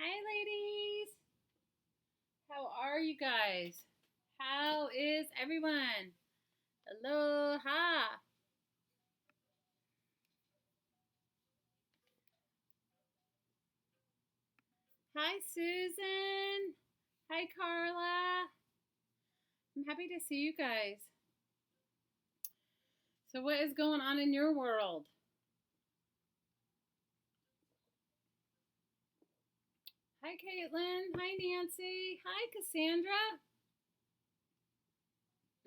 Hi, ladies. How are you guys? How is everyone? Aloha. Hi, Susan. Hi, Carla. I'm happy to see you guys. So, what is going on in your world? Hi, Caitlin. Hi, Nancy. Hi, Cassandra.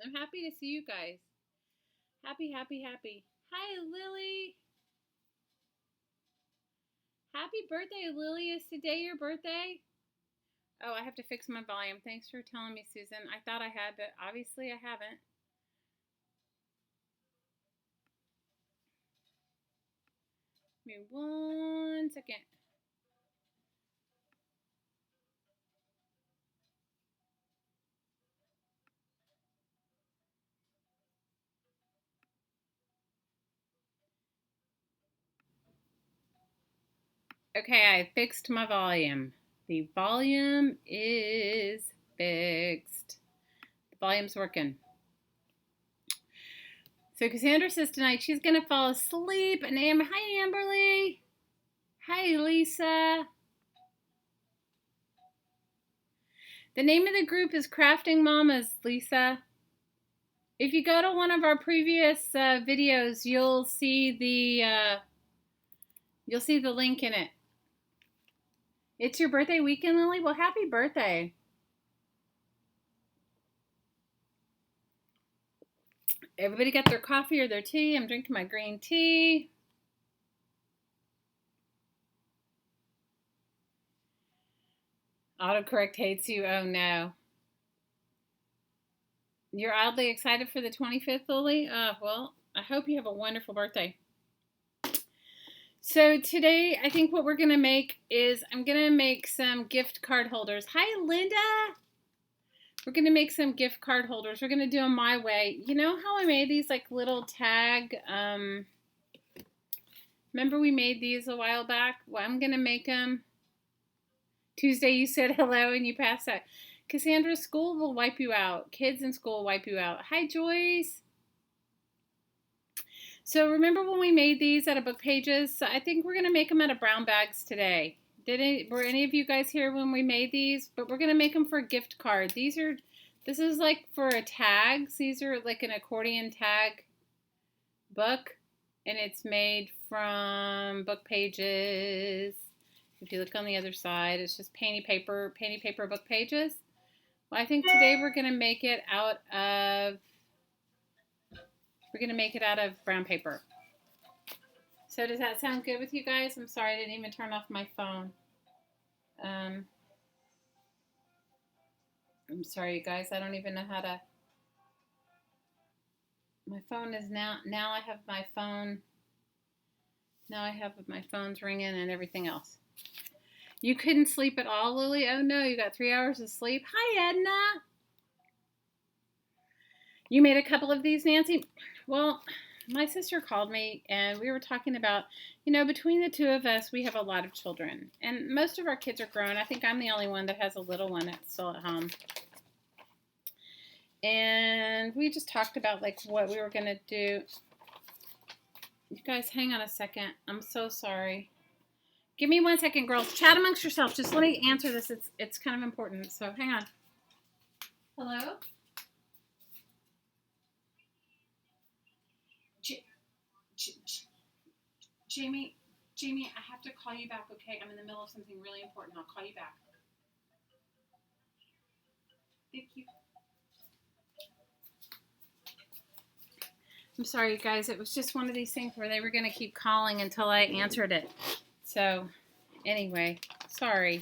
I'm happy to see you guys. Happy, happy, happy. Hi, Lily. Happy birthday, Lily. Is today your birthday? Oh, I have to fix my volume. Thanks for telling me, Susan. I thought I had, but obviously I haven't. Give me 1 second. Okay, I fixed my volume. The volume is fixed. The volume's working. So Cassandra says tonight she's gonna fall asleep. And hi Amberly. Hi Lisa. The name of the group is Crafting Mamas, Lisa. If you go to one of our previous videos, you'll see the link in it. It's your birthday weekend, Lily? Well, happy birthday. Everybody got their coffee or their tea. I'm drinking my green tea. Autocorrect hates you. Oh no. You're oddly excited for the 25th, Lily? Well, I hope you have a wonderful birthday. So today, I think what we're going to make is I'm going to make some gift card holders. Hi, Linda. We're going to make some gift card holders. We're going to do them my way. You know how I made these like little tag, remember we made these a while back? Well, I'm going to make them. Tuesday you said hello and you passed out. Cassandra, school will wipe you out. Kids in school will wipe you out. Hi, Joyce. So remember when we made these out of book pages? So I think we're going to make them out of brown bags today. Were any of you guys here when we made these? But we're going to make them for a gift card. This is like for a tags. These are like an accordion tag book. And it's made from book pages. If you look on the other side, it's just painty paper book pages. Well, I think today we're going to make it out of brown paper. So does that sound good with you guys? I'm sorry I didn't even turn off my phone. I'm sorry, you guys. I don't even know how to. My phone is now I have my phone. Now I have my phone's ringing and everything else. You couldn't sleep at all, Lily? Oh no, you got 3 hours of sleep. Hi, Edna. You made a couple of these, Nancy? Well, my sister called me and we were talking about, between the two of us, we have a lot of children. And most of our kids are grown. I think I'm the only one that has a little one that's still at home. And we just talked about like what we were going to do. You guys, hang on a second. I'm so sorry. Give me 1 second, girls. Chat amongst yourselves. Just let me answer this. It's kind of important. So hang on. Hello? Jamie, I have to call you back, okay? I'm in the middle of something really important. I'll call you back. Thank you. I'm sorry, you guys. It was just one of these things where they were going to keep calling until I answered it. So, anyway, sorry.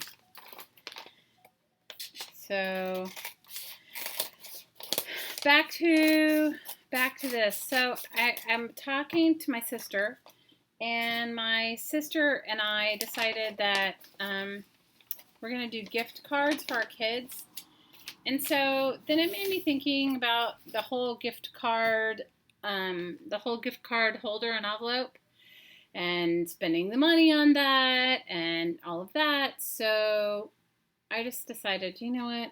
So, back to this. So, I'm talking to my sister, and my sister and I decided that we're going to do gift cards for our kids. And so then it made me thinking about the whole gift card holder and envelope. and spending the money on that and all of that. So I just decided, you know what?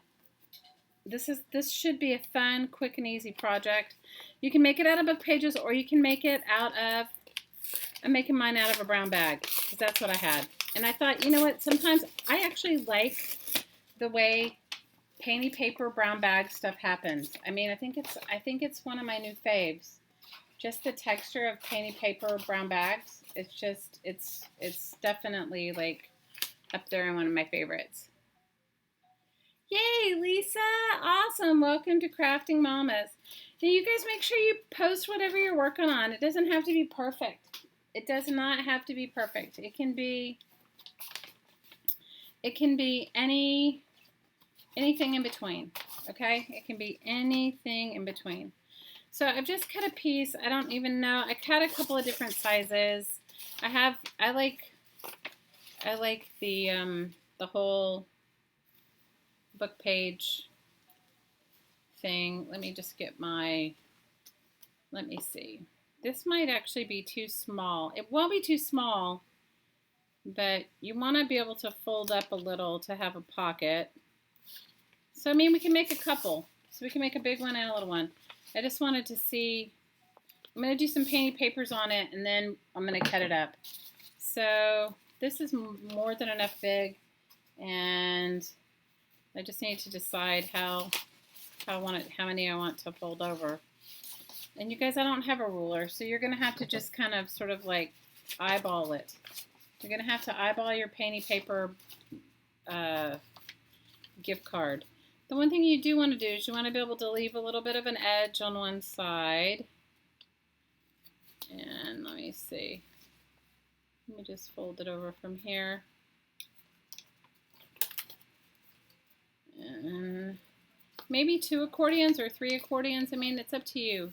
This should be a fun, quick, and easy project. You can make it out of book pages, or you can make it out of, I'm making mine out of a brown bag because that's what I had. And I thought, you know what? Sometimes I actually like the way painty paper brown bag stuff happens. I mean, I think it's one of my new faves. Just the texture of painty paper brown bags. It's definitely like up there in one of my favorites. Yay, Lisa! Awesome. Welcome to Crafting Mamas. Now, you guys make sure you post whatever you're working on. It doesn't have to be perfect. It does not have to be perfect. It can be anything in between. Okay? It can be anything in between. So I've just cut a piece. I don't even know. I cut a couple of different sizes. I like the whole book page thing. Let me just get let me see. This might actually be too small. It won't be too small, but you want to be able to fold up a little to have a pocket. So, I mean, we can make a couple. So we can make a big one and a little one. I just wanted to see. I'm going to do some painty papers on it, and then I'm going to cut it up. So this is more than enough big, and I just need to decide how many I want to fold over. And you guys, I don't have a ruler, so you're going to have to just kind of sort of like eyeball it. You're going to have to eyeball your painty paper gift card. The one thing you do want to do is you want to be able to leave a little bit of an edge on one side. And let me see. Let me just fold it over from here. And maybe 2 accordions or 3 accordions. I mean, it's up to you.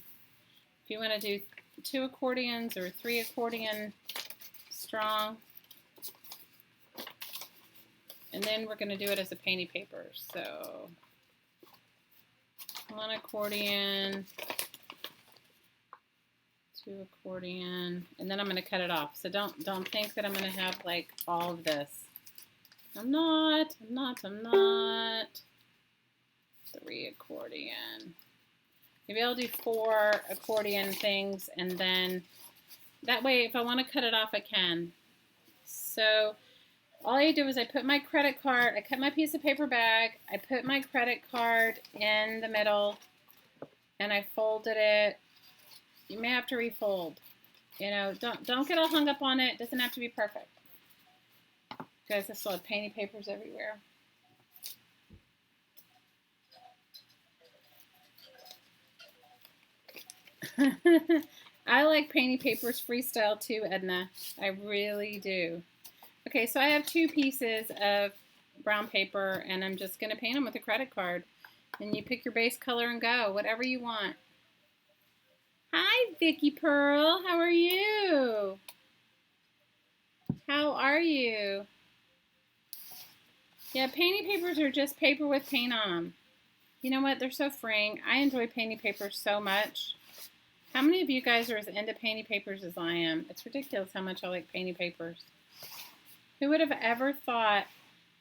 If you want to do 2 accordions or 3 accordion strong. And then we're going to do it as a painty paper. So 1 accordion, 2 accordion, and then I'm going to cut it off. So don't think that I'm going to have like all of this. I'm not. 3 accordion. Maybe I'll do 4 accordion things, and then that way if I want to cut it off, I can. So all I do is I put my credit card, I cut my piece of paper bag, I put my credit card in the middle, and I folded it. You may have to refold. You know, don't get all hung up on it. It doesn't have to be perfect. Guys, I still have painty papers everywhere. I like painty papers freestyle too, Edna. I really do. Okay, so I have 2 pieces of brown paper, and I'm just going to paint them with a credit card. And you pick your base color and go, whatever you want. Hi, Vicky Pearl. How are you? How are you? Yeah, painty papers are just paper with paint on them. You know what? They're so freeing. I enjoy painty papers so much. How many of you guys are as into painty papers as I am? It's ridiculous how much I like painty papers. Who would have ever thought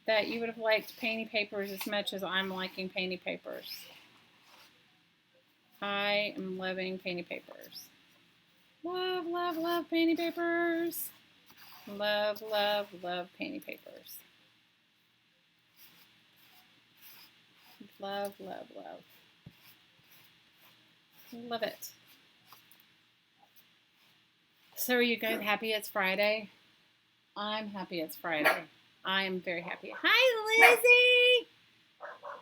that you would have liked painty papers as much as I'm liking painty papers? I am loving painty papers. Love, love, love painty papers. Love, love, love painty papers. Love, love, love. Love it. So are you guys happy it's Friday? I'm happy it's Friday. I am very happy. Hi, Lizzie!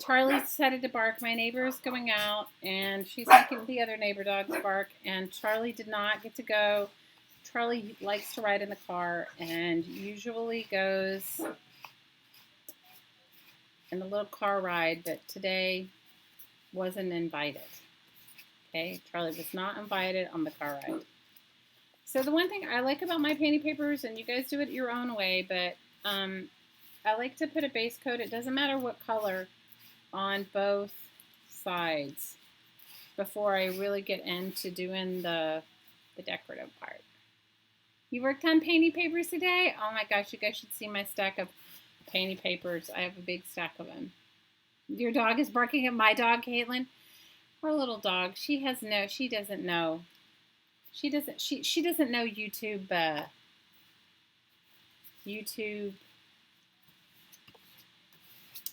Charlie decided to bark. My neighbor is going out, and she's making the other neighbor dogs bark, and Charlie did not get to go. Charlie likes to ride in the car and usually goes in the little car ride, but today wasn't invited. Okay, Charlie was not invited on the car ride. So the one thing I like about my painting papers, and you guys do it your own way, but I like to put a base coat, it doesn't matter what color, on both sides before I really get into doing the decorative part. You worked on painty papers today? Oh my gosh, you guys should see my stack of painty papers. I have a big stack of them. Your dog is barking at my dog, Caitlin. Our little dog. She doesn't know. She doesn't know YouTube YouTube,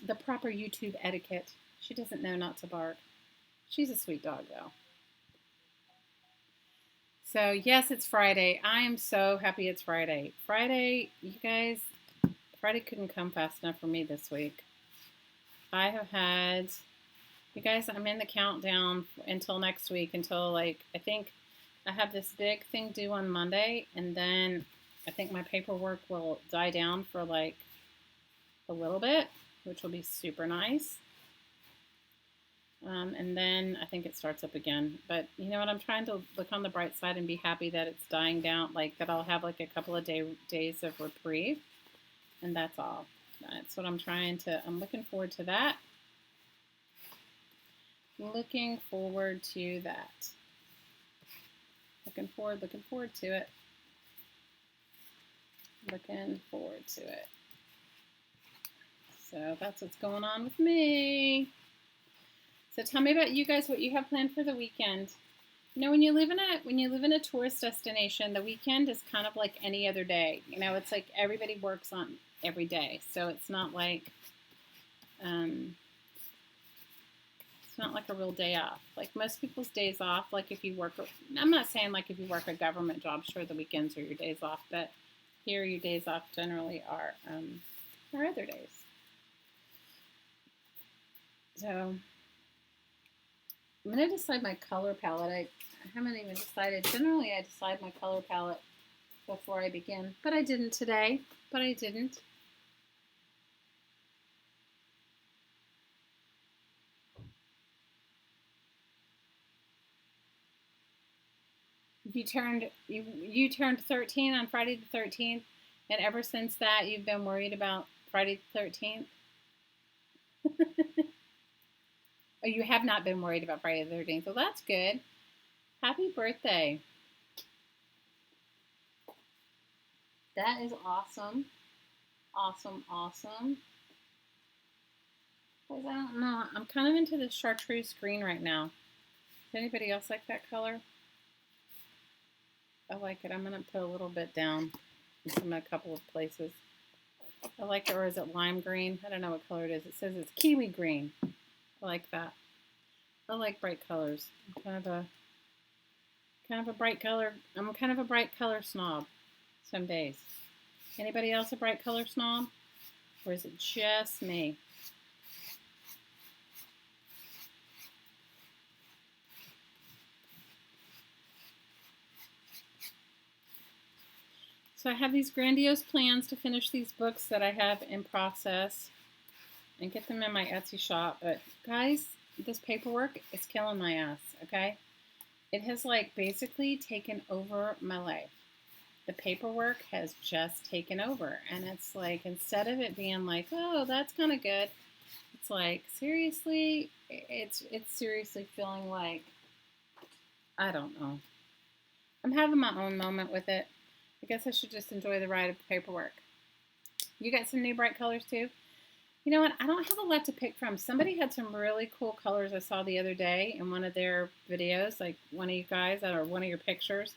the proper YouTube etiquette. She doesn't know not to bark. She's a sweet dog though. So yes, it's Friday. I am so happy it's Friday. Friday, you guys, Friday couldn't come fast enough for me this week. I have had, you guys, I'm in the countdown until next week, until like, I think I have this big thing due on Monday, and then I think my paperwork will die down for like a little bit, which will be super nice. And then I think it starts up again. But you know what? I'm trying to look on the bright side and be happy that it's dying down, like that I'll have like a couple of days of reprieve. And that's all. That's what I'm I'm looking forward to that. Looking forward to that. Looking forward to it. Looking forward to it. So that's what's going on with me. So tell me about you guys, what you have planned for the weekend. You know, when you live in a tourist destination, the weekend is kind of like any other day. You know, it's like everybody works on every day. So it's not like a real day off. Like most people's days off, like if you work, I'm not saying like if you work a government job, sure the weekends are your days off, but here your days off generally are other days. So I'm going to decide my color palette. I haven't even decided. Generally, I decide my color palette before I begin. But I didn't today. Have you turned 13 on Friday the 13th, and ever since that, you've been worried about Friday the 13th? Oh, you have not been worried about Friday the 13th. So that's good. Happy birthday. That is awesome. Awesome. Guys, I don't know. I'm kind of into this chartreuse green right now. Does anybody else like that color? I like it. I'm going to put a little bit down in a couple of places. I like it, or is it lime green? I don't know what color it is. It says it's kiwi green. I like that. I like bright colors. I'm kind of a bright color. I'm kind of a bright color snob some days. Anybody else a bright color snob? Or is it just me? So I have these grandiose plans to finish these books that I have in process and get them in my Etsy shop. But guys, this paperwork is killing my ass, okay? It has like basically taken over my life. The paperwork has just taken over. And it's like, instead of it being like, oh, that's kind of good, it's like, seriously, it's seriously feeling like, I don't know. I'm having my own moment with it. I guess I should just enjoy the ride of the paperwork. You got some new bright colors too? You know what? I don't have a lot to pick from. Somebody had some really cool colors I saw the other day in one of their videos, like one of you guys, or one of your pictures.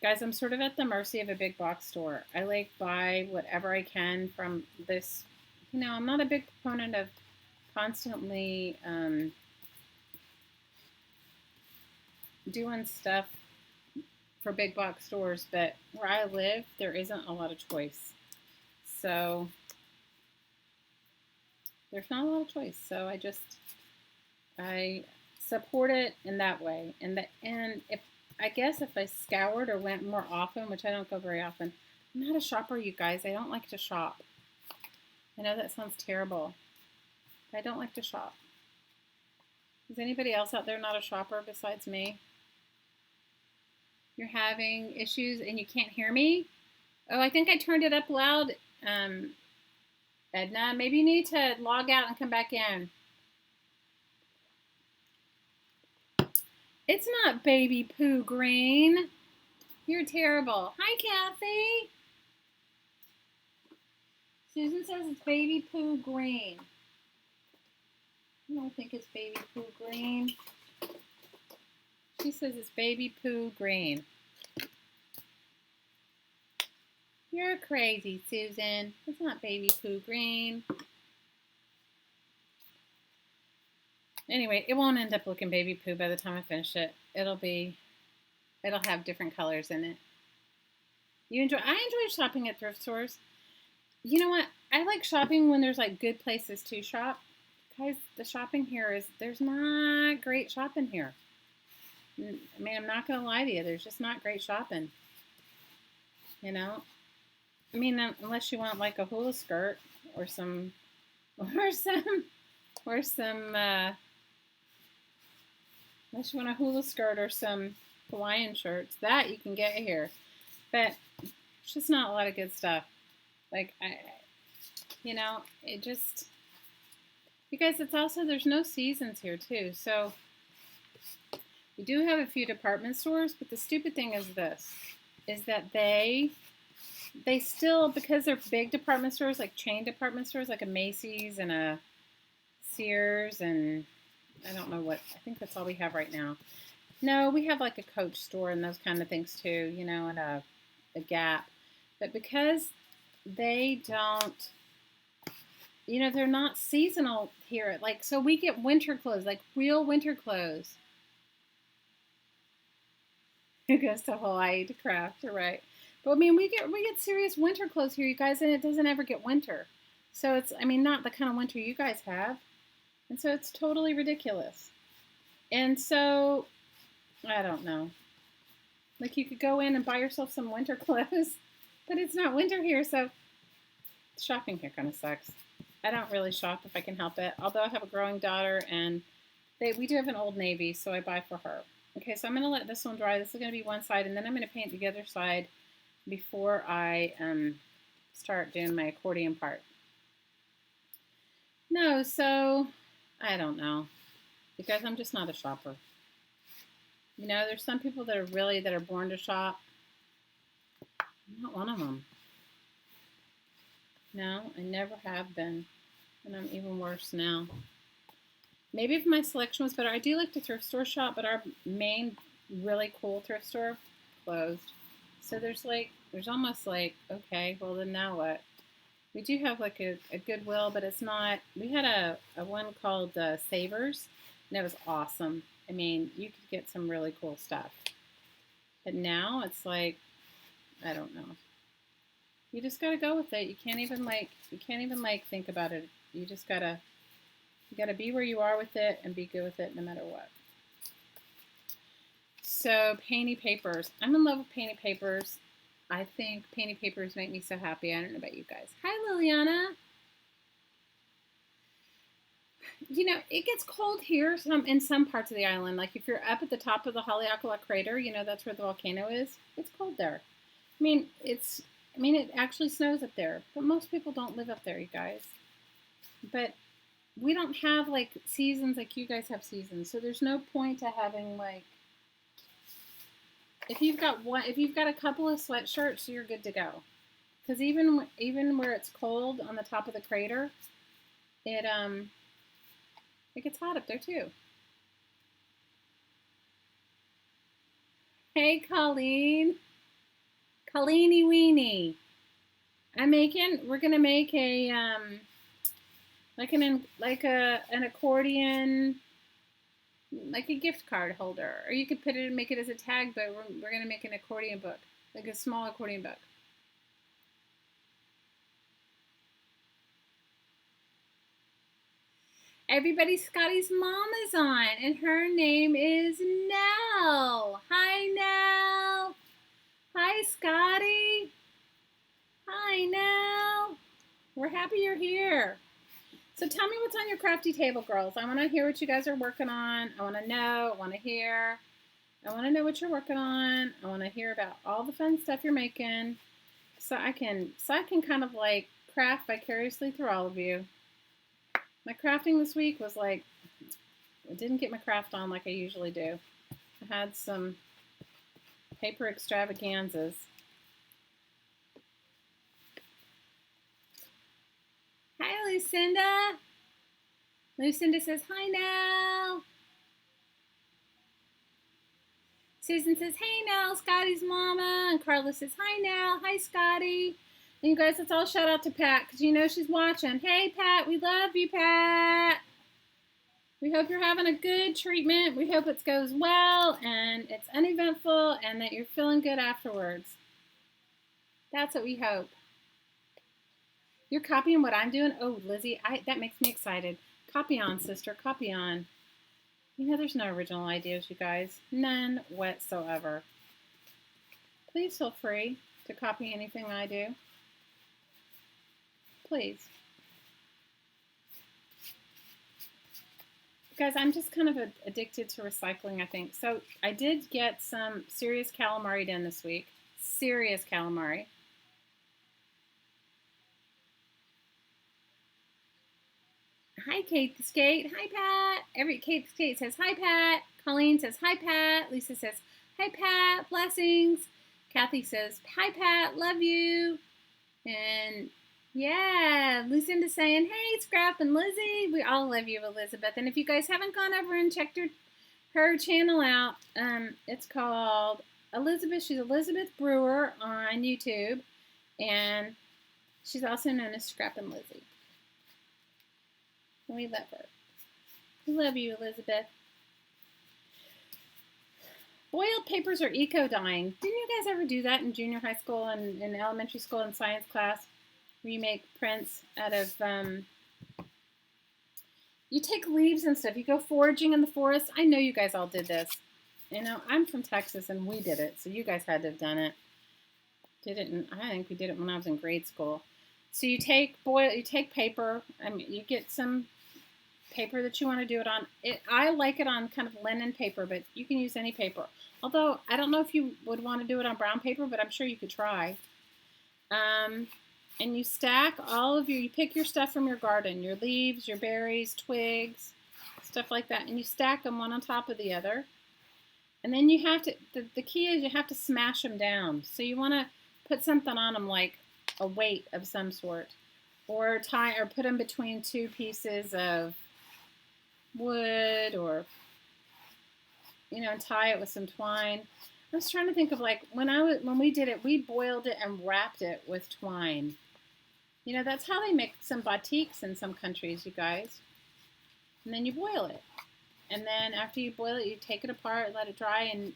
Guys, I'm sort of at the mercy of a big box store. I like buy whatever I can from this. You know, I'm not a big proponent of constantly doing stuff for big box stores, but where I live, there isn't a lot of choice. So there's not a lot of choice. So I support it in that way. And I guess if I scoured or went more often, which I don't go very often, I'm not a shopper, you guys. I don't like to shop. I know that sounds terrible. But I don't like to shop. Is anybody else out there not a shopper besides me? You're having issues and you can't hear me? Oh, I think I turned it up loud. Edna, maybe you need to log out and come back in. It's not baby poo green. You're terrible. Hi, Kathy. Susan says it's baby poo green. I don't think it's baby poo green. She says it's baby poo green. You're crazy, Susan. It's not baby poo green. Anyway, it won't end up looking baby poo by the time I finish it. It'll have different colors in it. I enjoy shopping at thrift stores. You know what? I like shopping when there's like good places to shop. Guys, the shopping here there's not great shopping here. I mean, I'm not going to lie to you. There's just not great shopping. You know? I mean, unless you want like a hula skirt or some unless you want a hula skirt or some Hawaiian shirts, that you can get here. But it's just not a lot of good stuff. Like, it just, you guys, it's also, there's no seasons here too. So we do have a few department stores, but the stupid thing is that they still, because they're big department stores, like chain department stores, like a Macy's and a Sears and I don't know what, I think that's all we have right now. No, we have like a Coach store and those kind of things too, and a Gap. But because they don't, they're not seasonal here. Like, so we get winter clothes, like real winter clothes. Who goes to Hawaii to craft? You're right. But I mean, we get serious winter clothes here, you guys, and it doesn't ever get winter. So it's, I mean, not the kind of winter you guys have. And so it's totally ridiculous. And so, I don't know. Like, you could go in and buy yourself some winter clothes, but it's not winter here, so shopping here kind of sucks. I don't really shop if I can help it, although I have a growing daughter, and we do have an Old Navy, so I buy for her. Okay, so I'm going to let this one dry. This is going to be one side, and then I'm going to paint the other side before I start doing my accordion part. No, so I don't know. Because I'm just not a shopper. There's some people that are born to shop. I'm not one of them. No, I never have been. And I'm even worse now. Maybe if my selection was better. I do like to thrift store shop, but our main really cool thrift store closed. So there's almost like, okay, well then now what? We do have like a Goodwill, but it's not. We had a one called Savers, and it was awesome. I mean, you could get some really cool stuff. But now it's like, I don't know. You just gotta go with it. You can't even think about it. You gotta be where you are with it and be good with it no matter what. So painty papers. I'm in love with painty papers. I think painty papers make me so happy. I don't know about you guys. Hi, Liliana. It gets cold here in some parts of the island. Like if you're up at the top of the Haleakala crater, that's where the volcano is. It's cold there. I mean, it actually snows up there, but most people don't live up there, you guys. But we don't have like seasons like you guys have seasons, so there's no point to having like. If you've got a couple of sweatshirts, you're good to go. Because even where it's cold on the top of the crater, it gets hot up there too. Hey, Colleen. Colleeny weenie. We're gonna make a an accordion, like a gift card holder, or you could make it as a tag, but we're gonna make an accordion book, like a small accordion book. Everybody, Scotty's mom is on, and her name is Nell. Hi, Nell. Hi, Scotty. Hi, Nell. We're happy you're here. So tell me what's on your crafty table, girls. I want to hear what you guys are working on. I want to know. I want to hear. I want to know what you're working on. I want to hear about all the fun stuff you're making, so I can kind of like craft vicariously through all of you. My crafting this week was like, I didn't get my craft on like I usually do. I had some Paper extravaganzas. Hi, Lucinda. Lucinda says, hi now. Susan says, hey now, Scotty's mama. And Carla says, hi now. Hi, Scotty. And you guys, let's all shout out to Pat because you know she's watching. Hey, Pat, we love you, Pat. We hope you're having a good treatment. We hope it goes well and it's uneventful and that you're feeling good afterwards. That's what we hope. You're copying what I'm doing? Oh, Lizzie, that makes me excited. Copy on, sister. Copy on. You know, there's no original ideas, you guys. None whatsoever. Please feel free to copy anything I do. Please. Guys, I'm just kind of addicted to recycling, I think. So I did get some serious calamari done this week. Serious calamari. Hi, Kate the Skate. Hi, Pat. Kate the Skate says, hi, Pat. Colleen says, hi, Pat. Lisa says, hi, Pat. Blessings. Kathy says, hi, Pat. Love you. And yeah, Lucinda saying, hey, Scrap and Lizzie. We all love you, Elizabeth. And if you guys haven't gone over and checked her channel out, it's called Elizabeth. She's Elizabeth Brewer on YouTube. And she's also known as Scrap and Lizzie. We love her. We love you, Elizabeth. Boiled papers are eco-dyeing. Didn't you guys ever do that in junior high school and in elementary school and science class? Where you make prints out of, you take leaves and stuff. You go foraging in the forest. I know you guys all did this. You know, I'm from Texas and we did it. So you guys had to have done it. I think we did it when I was in grade school. So you take paper. I mean, you get some paper that you want to do it on. I like it on kind of linen paper, but you can use any paper. Although, I don't know if you would want to do it on brown paper, but I'm sure you could try. And you stack you pick your stuff from your garden, your leaves, your berries, twigs, stuff like that, and you stack them one on top of the other. And then you have to, the key is you have to smash them down. So you want to put something on them like a weight of some sort, or put them between two pieces of wood, or and tie it with some twine. I was trying to think of like when we did it, we boiled it and wrapped it with twine. That's how they make some batiks in some countries, you guys. And then you boil it, and then after you boil it, you take it apart, let it dry, and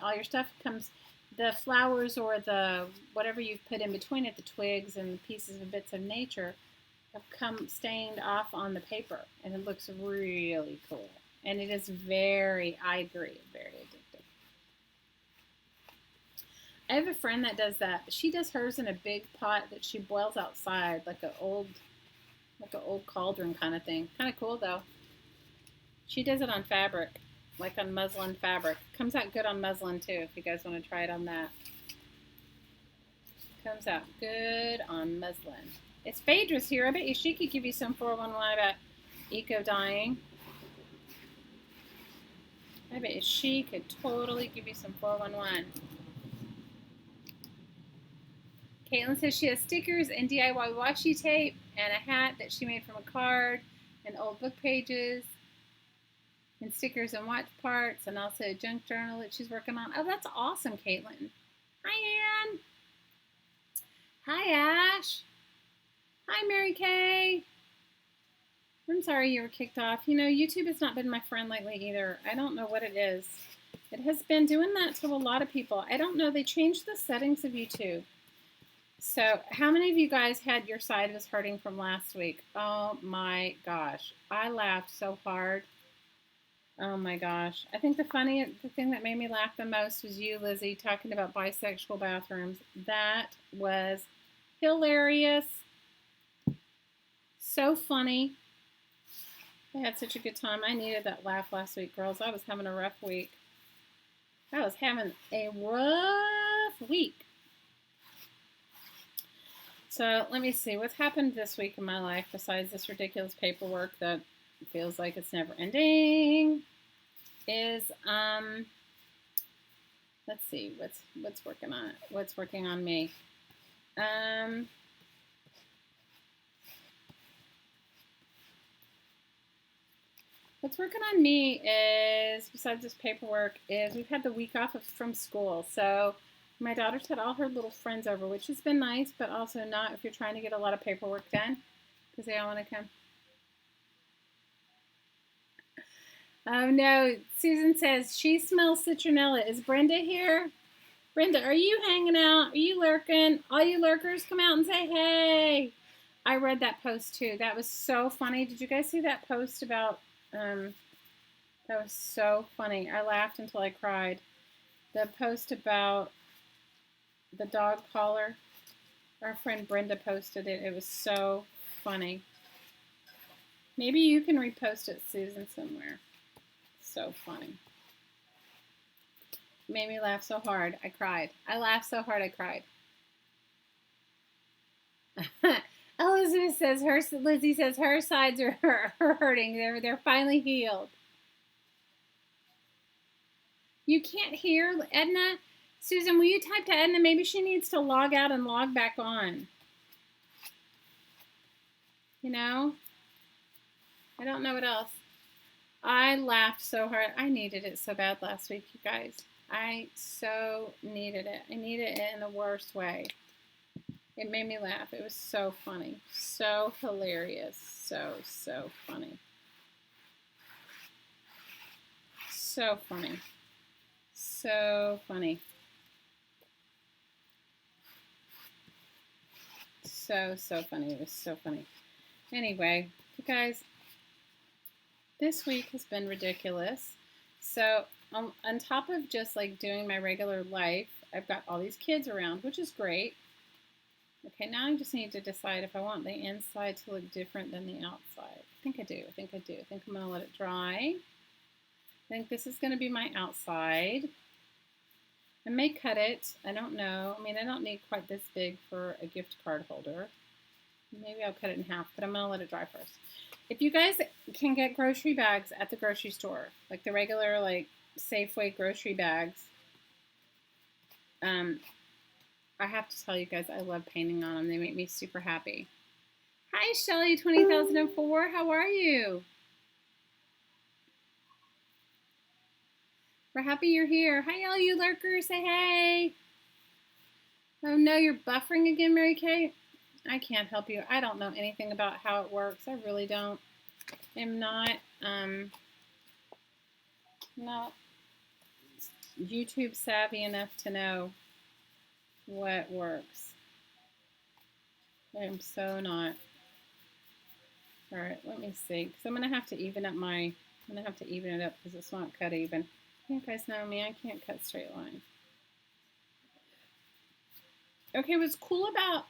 all your stuff comes. The flowers or the whatever you've put in between it, the twigs and the pieces and bits of nature, have come stained off on the paper, and it looks really cool. And it is I agree, very addictive. I have a friend that does that. She does hers in a big pot that she boils outside, like an old cauldron kind of thing. Kind of cool though. She does it on fabric, like on muslin fabric. Comes out good on muslin too, if you guys want to try it on that. Comes out good on muslin. It's Phaedra's here. I bet you she could give you some 411 about eco-dyeing. I bet you she could totally give you some 411. Caitlin says she has stickers and DIY washi tape and a hat that she made from a card and old book pages and stickers and watch parts and also a junk journal that she's working on. Oh, that's awesome, Caitlin. Hi, Ann. Hi, Ash. Hi, Mary Kay. I'm sorry you were kicked off. YouTube has not been my friend lately either. I don't know what it is. It has been doing that to a lot of people. I don't know. They changed the settings of YouTube. So how many of you guys had your side was hurting from last week? Oh my gosh. I laughed so hard. Oh my gosh. I think the thing that made me laugh the most was you, Lizzie, talking about bisexual bathrooms. That was hilarious. So funny. I had such a good time. I needed that laugh last week, girls. I was having a rough week. I was having a rough week. So let me see. What's happened this week in my life besides this ridiculous paperwork that feels like it's never ending is Let's see what's working on me. What's working on me is, besides this paperwork, is we've had the week off from school. So my daughter's had all her little friends over, which has been nice, but also not if you're trying to get a lot of paperwork done, because they all want to come. Oh no, Susan says she smells citronella. Is Brenda here? Brenda, are you hanging out? Are you lurking? All you lurkers, come out and say hey. I read that post too. That was so funny. Did you guys see that post about, that was so funny. I laughed until I cried. The post about the dog collar. Our friend Brenda posted it. It was so funny. Maybe you can repost it, Susan, somewhere. So funny. Made me laugh so hard. I cried. I laughed so hard I cried. Elizabeth says Lizzie says her sides are hurting. They're finally healed. You can't hear Edna? Susan, will you type to Edna? Maybe she needs to log out and log back on. You know? I don't know what else. I laughed so hard. I needed it so bad last week, you guys. I so needed it. I needed it in the worst way. It made me laugh. It was so funny. So hilarious. So funny. So funny. So funny. So funny. It was so funny. Anyway, you guys, this week has been ridiculous. So on top of just like doing my regular life, I've got all these kids around, which is great. Okay, now I just need to decide if I want the inside to look different than the outside. I think I do. I think I'm going to let it dry. I think this is going to be my outside. I may cut it. I don't know. I mean, I don't need quite this big for a gift card holder. Maybe I'll cut it in half, but I'm going to let it dry first. If you guys can get grocery bags at the grocery store, like the regular like Safeway grocery bags, I have to tell you guys, I love painting on them. They make me super happy. Hi, Shelly 20004. How are you? We're happy you're here. Hi, all you lurkers. Say hey. Oh, no, you're buffering again, Mary Kate? I can't help you. I don't know anything about how it works. I really don't. I'm not YouTube savvy enough to know what works. I'm so not. All right, let me see. Because I'm going to have to even up I'm going to have to even it up because it's not cut even. You guys know me. I can't cut straight lines. Okay, what's cool about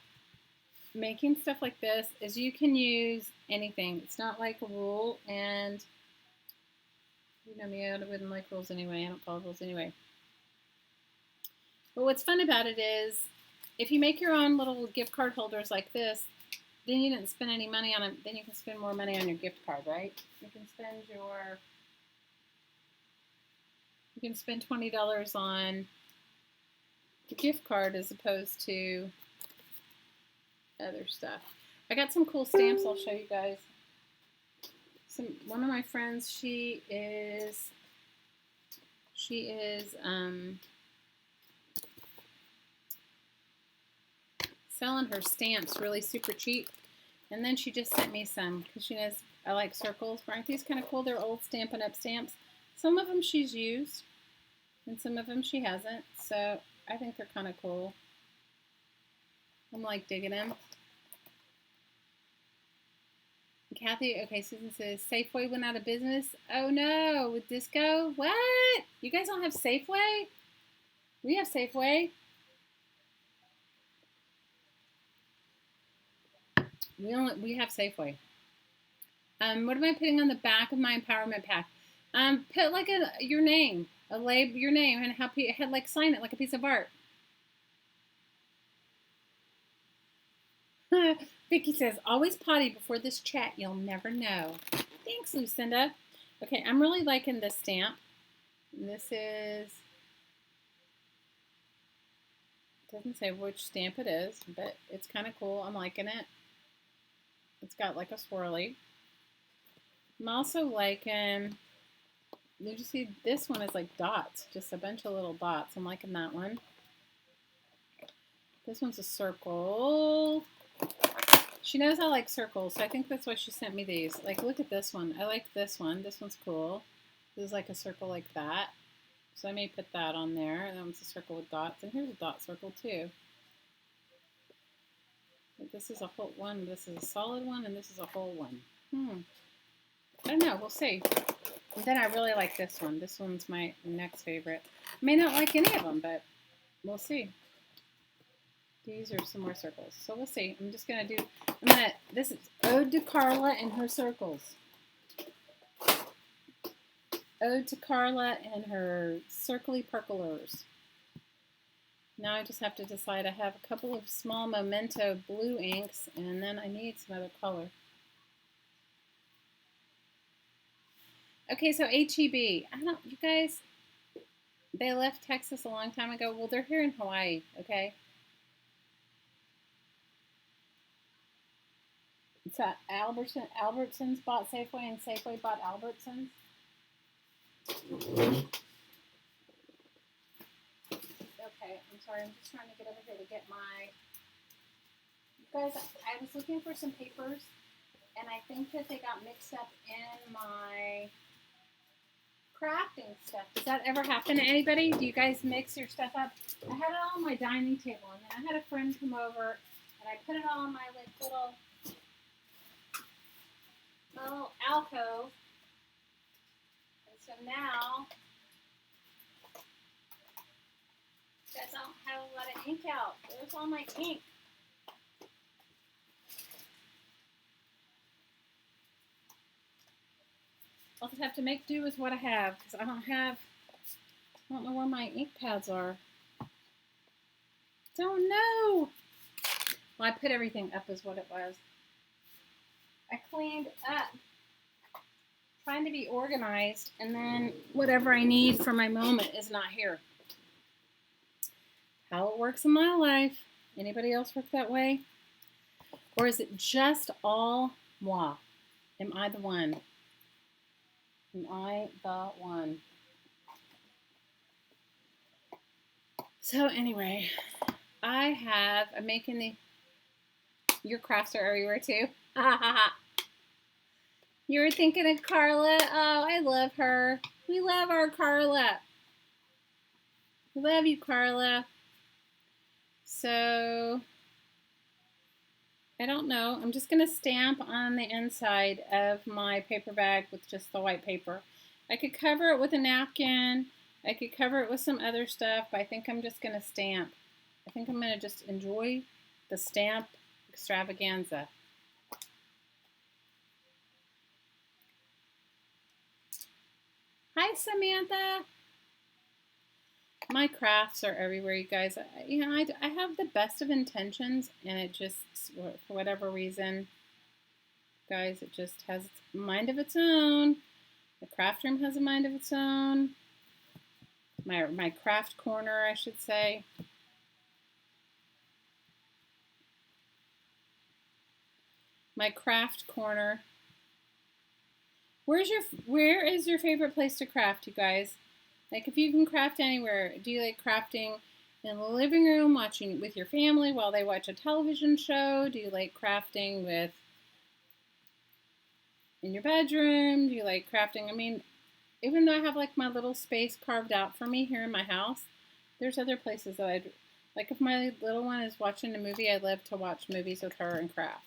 making stuff like this is you can use anything. It's not like a rule, and you know me, I wouldn't like rules anyway. I don't follow rules anyway. But what's fun about it is if you make your own little gift card holders like this, then you didn't spend any money on it. Then you can spend more money on your gift card, right? You can spend $20 on the gift card as opposed to other stuff. I got some cool stamps I'll show you guys. One of my friends, she is selling her stamps really super cheap, and then she just sent me some because she knows I like circles. Aren't these kind of cool? They're old Stampin' Up! Stamps. Some of them she's used, and some of them she hasn't, so I think they're kind of cool. I'm like digging them. Kathy, okay, Susan says, Safeway went out of business. Oh no, with Disco? What? You guys don't have Safeway? We have Safeway. We have Safeway. What am I putting on the back of my empowerment pack? Put like your name, your name, and like sign it like a piece of art. Vicky says, always potty before this chat. You'll never know. Thanks, Lucinda. Okay, I'm really liking this stamp. This is Doesn't say which stamp it is, but it's kind of cool. I'm liking it. It's got like a swirly. I'm also liking, you just see this one is like dots, just a bunch of little dots. I'm liking that one. This one's a circle. She knows I like circles, so I think that's why she sent me these. Like, look at this one. I like this one. This one's cool. This is like a circle like that. So I may put that on there. That one's a circle with dots. And here's a dot circle too. This is a whole one. This is a solid one, and this is a whole one. I don't know. We'll see. And then I really like this one. This one's my next favorite. I may not like any of them, but we'll see. These are some more circles. So we'll see. I'm just going to do, this is Ode to Carla and her circles. Ode to Carla and her circly percolers. Now I just have to decide. I have a couple of small Memento blue inks, and then I need some other color. Okay, so HEB. I don't, you guys, they left Texas a long time ago. Well, they're here in Hawaii, okay? It's Albertsons bought Safeway, and Safeway bought Albertsons. Okay, I'm sorry. I'm just trying to get over here to get my... You guys, I was looking for some papers, and I think that they got mixed up in my crafting stuff. Does that ever happen to anybody? Do you guys mix your stuff up? I had it all on my dining table, and then I had a friend come over, and I put it all on my like little alcove. And so now, guys, I don't have a lot of ink out. There's all my ink. I'll just have to make do with what I have, because I don't know where my ink pads are. Don't know. Well, I put everything up is what it was. I cleaned up, trying to be organized, and then whatever I need for my moment is not here. How it works in my life. Anybody else work that way? Or is it just all moi? Am I the one? Am I the one? So anyway, I'm making your crafts are everywhere too. You were thinking of Carla? Oh, I love her. We love our Carla. We love you, Carla. So, I don't know. I'm just going to stamp on the inside of my paper bag with just the white paper. I could cover it with a napkin. I could cover it with some other stuff, but I think I'm just going to stamp. I think I'm going to just enjoy the stamp extravaganza. Hi, Samantha. My crafts are everywhere, you guys. I have the best of intentions, and it just, for whatever reason, guys, it just has a mind of its own. The craft room has a mind of its own. My craft corner, I should say. My craft corner. Where is your favorite place to craft, you guys? Like, if you can craft anywhere, do you like crafting in the living room, watching with your family while they watch a television show? Do you like crafting in your bedroom? Do you like crafting? I mean, even though I have like my little space carved out for me here in my house, there's other places that I'd like. If my little one is watching a movie, I love to watch movies with her and craft.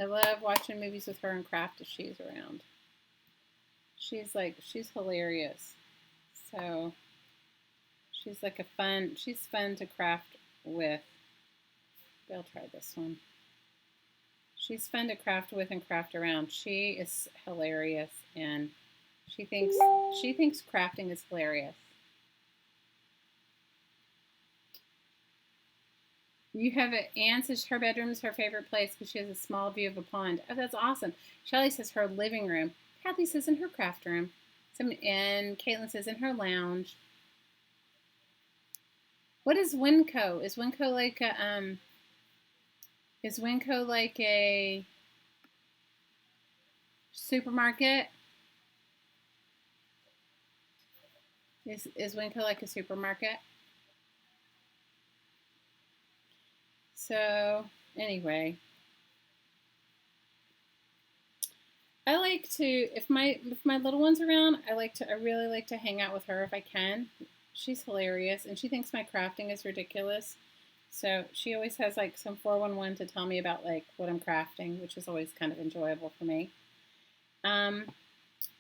I love watching movies with her and craft if she's around. She's hilarious. So she's fun to craft with. Maybe I'll try this one. She's fun to craft with and craft around. She is hilarious, and she thinks crafting is hilarious. You have it. Anne says her bedroom is her favorite place because she has a small view of a pond. Oh, that's awesome. Shelly says her living room. Kathy says in her craft room. And Caitlin says in her lounge. What is Winco? Is Winco like a supermarket? Is Winco like a supermarket? So anyway, I like to if my little one's around, I really like to hang out with her if I can. She's hilarious and she thinks my crafting is ridiculous. So she always has like some 411 to tell me about like what I'm crafting, which is always kind of enjoyable for me. And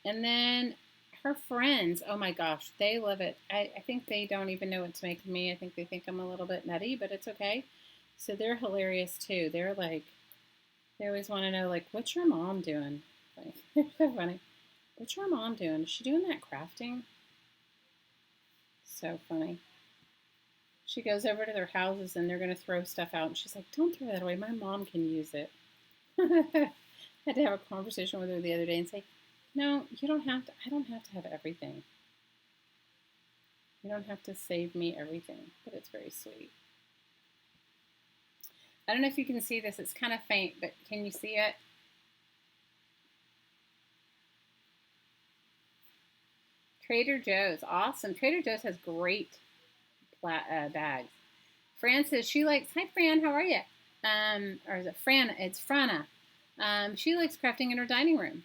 then her friends, oh my gosh, they love it. I think they don't even know what to make of me. I think they think I'm a little bit nutty, but it's okay. So they're hilarious too. They're like, they always want to know like, what's your mom doing? They're so funny. What's your mom doing? Is she doing that crafting? So funny. She goes over to their houses and they're going to throw stuff out. And she's like, don't throw that away. My mom can use it. I had to have a conversation with her the other day and say, no, you don't have to. I don't have to have everything. You don't have to save me everything. But it's very sweet. I don't know if you can see this. It's kind of faint, but can you see it? Trader Joe's. Awesome. Trader Joe's has great bags. Fran says she likes, hi Fran, how are you? Or is it Fran? It's Frana. She likes crafting in her dining room.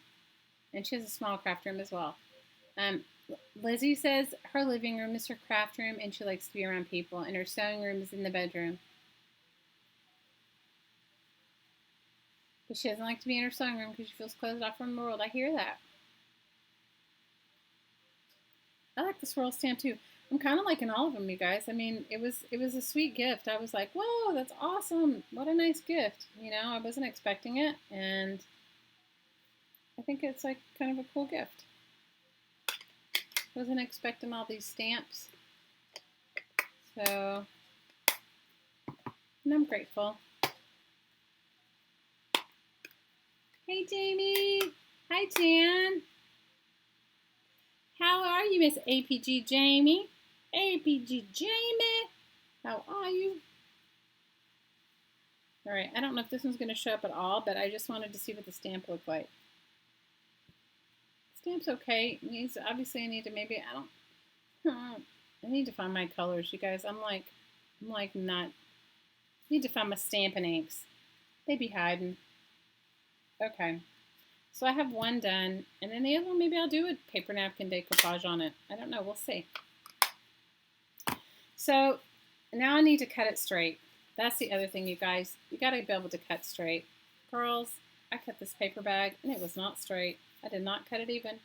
And she has a small craft room as well. Lizzie says her living room is her craft room and she likes to be around people. And her sewing room is in the bedroom. But she doesn't like to be in her sewing room because she feels closed off from the world. I hear that. I like the swirl stamp too. I'm kind of liking all of them, you guys. I mean, it was a sweet gift. I was like, whoa, that's awesome. What a nice gift. You know, I wasn't expecting it. And I think it's like kind of a cool gift. Wasn't expecting all these stamps. So, and I'm grateful. Hey, Jamie. Hi, Jan. How are you, Miss APG Jamie? APG Jamie. How are you? All right, I don't know if this one's going to show up at all, but I just wanted to see what the stamp looked like. Stamp's okay. It needs, obviously I need to maybe, I need to find my colors, you guys. I'm like not, I need to find my Stampin' Inks. They be hiding. Okay. So I have one done, and then the other one, maybe I'll do a paper napkin decoupage on it. I don't know. We'll see. So now I need to cut it straight. That's the other thing, you guys. You got to be able to cut straight. Girls, I cut this paper bag, and it was not straight. I did not cut it even.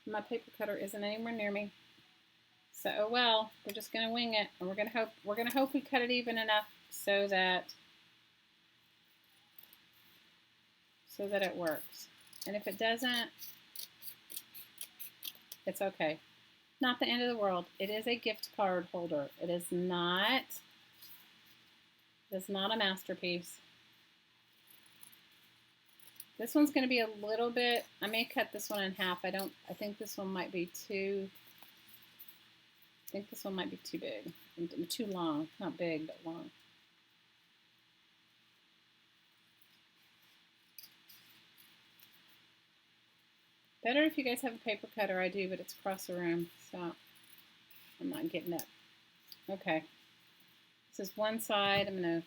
My paper cutter isn't anywhere near me. So, oh well, we're just going to wing it, and we're going to hope we cut it even enough so that it works. And if it doesn't, it's okay. Not the end of the world. It is a gift card holder. It is not a masterpiece. This one's going to be a little bit, I may cut this one in half. I think this one might be too big. Too long. Not big, but long. Better if you guys have a paper cutter. I do, but it's across the room, so I'm not getting it. Okay. This is one side. I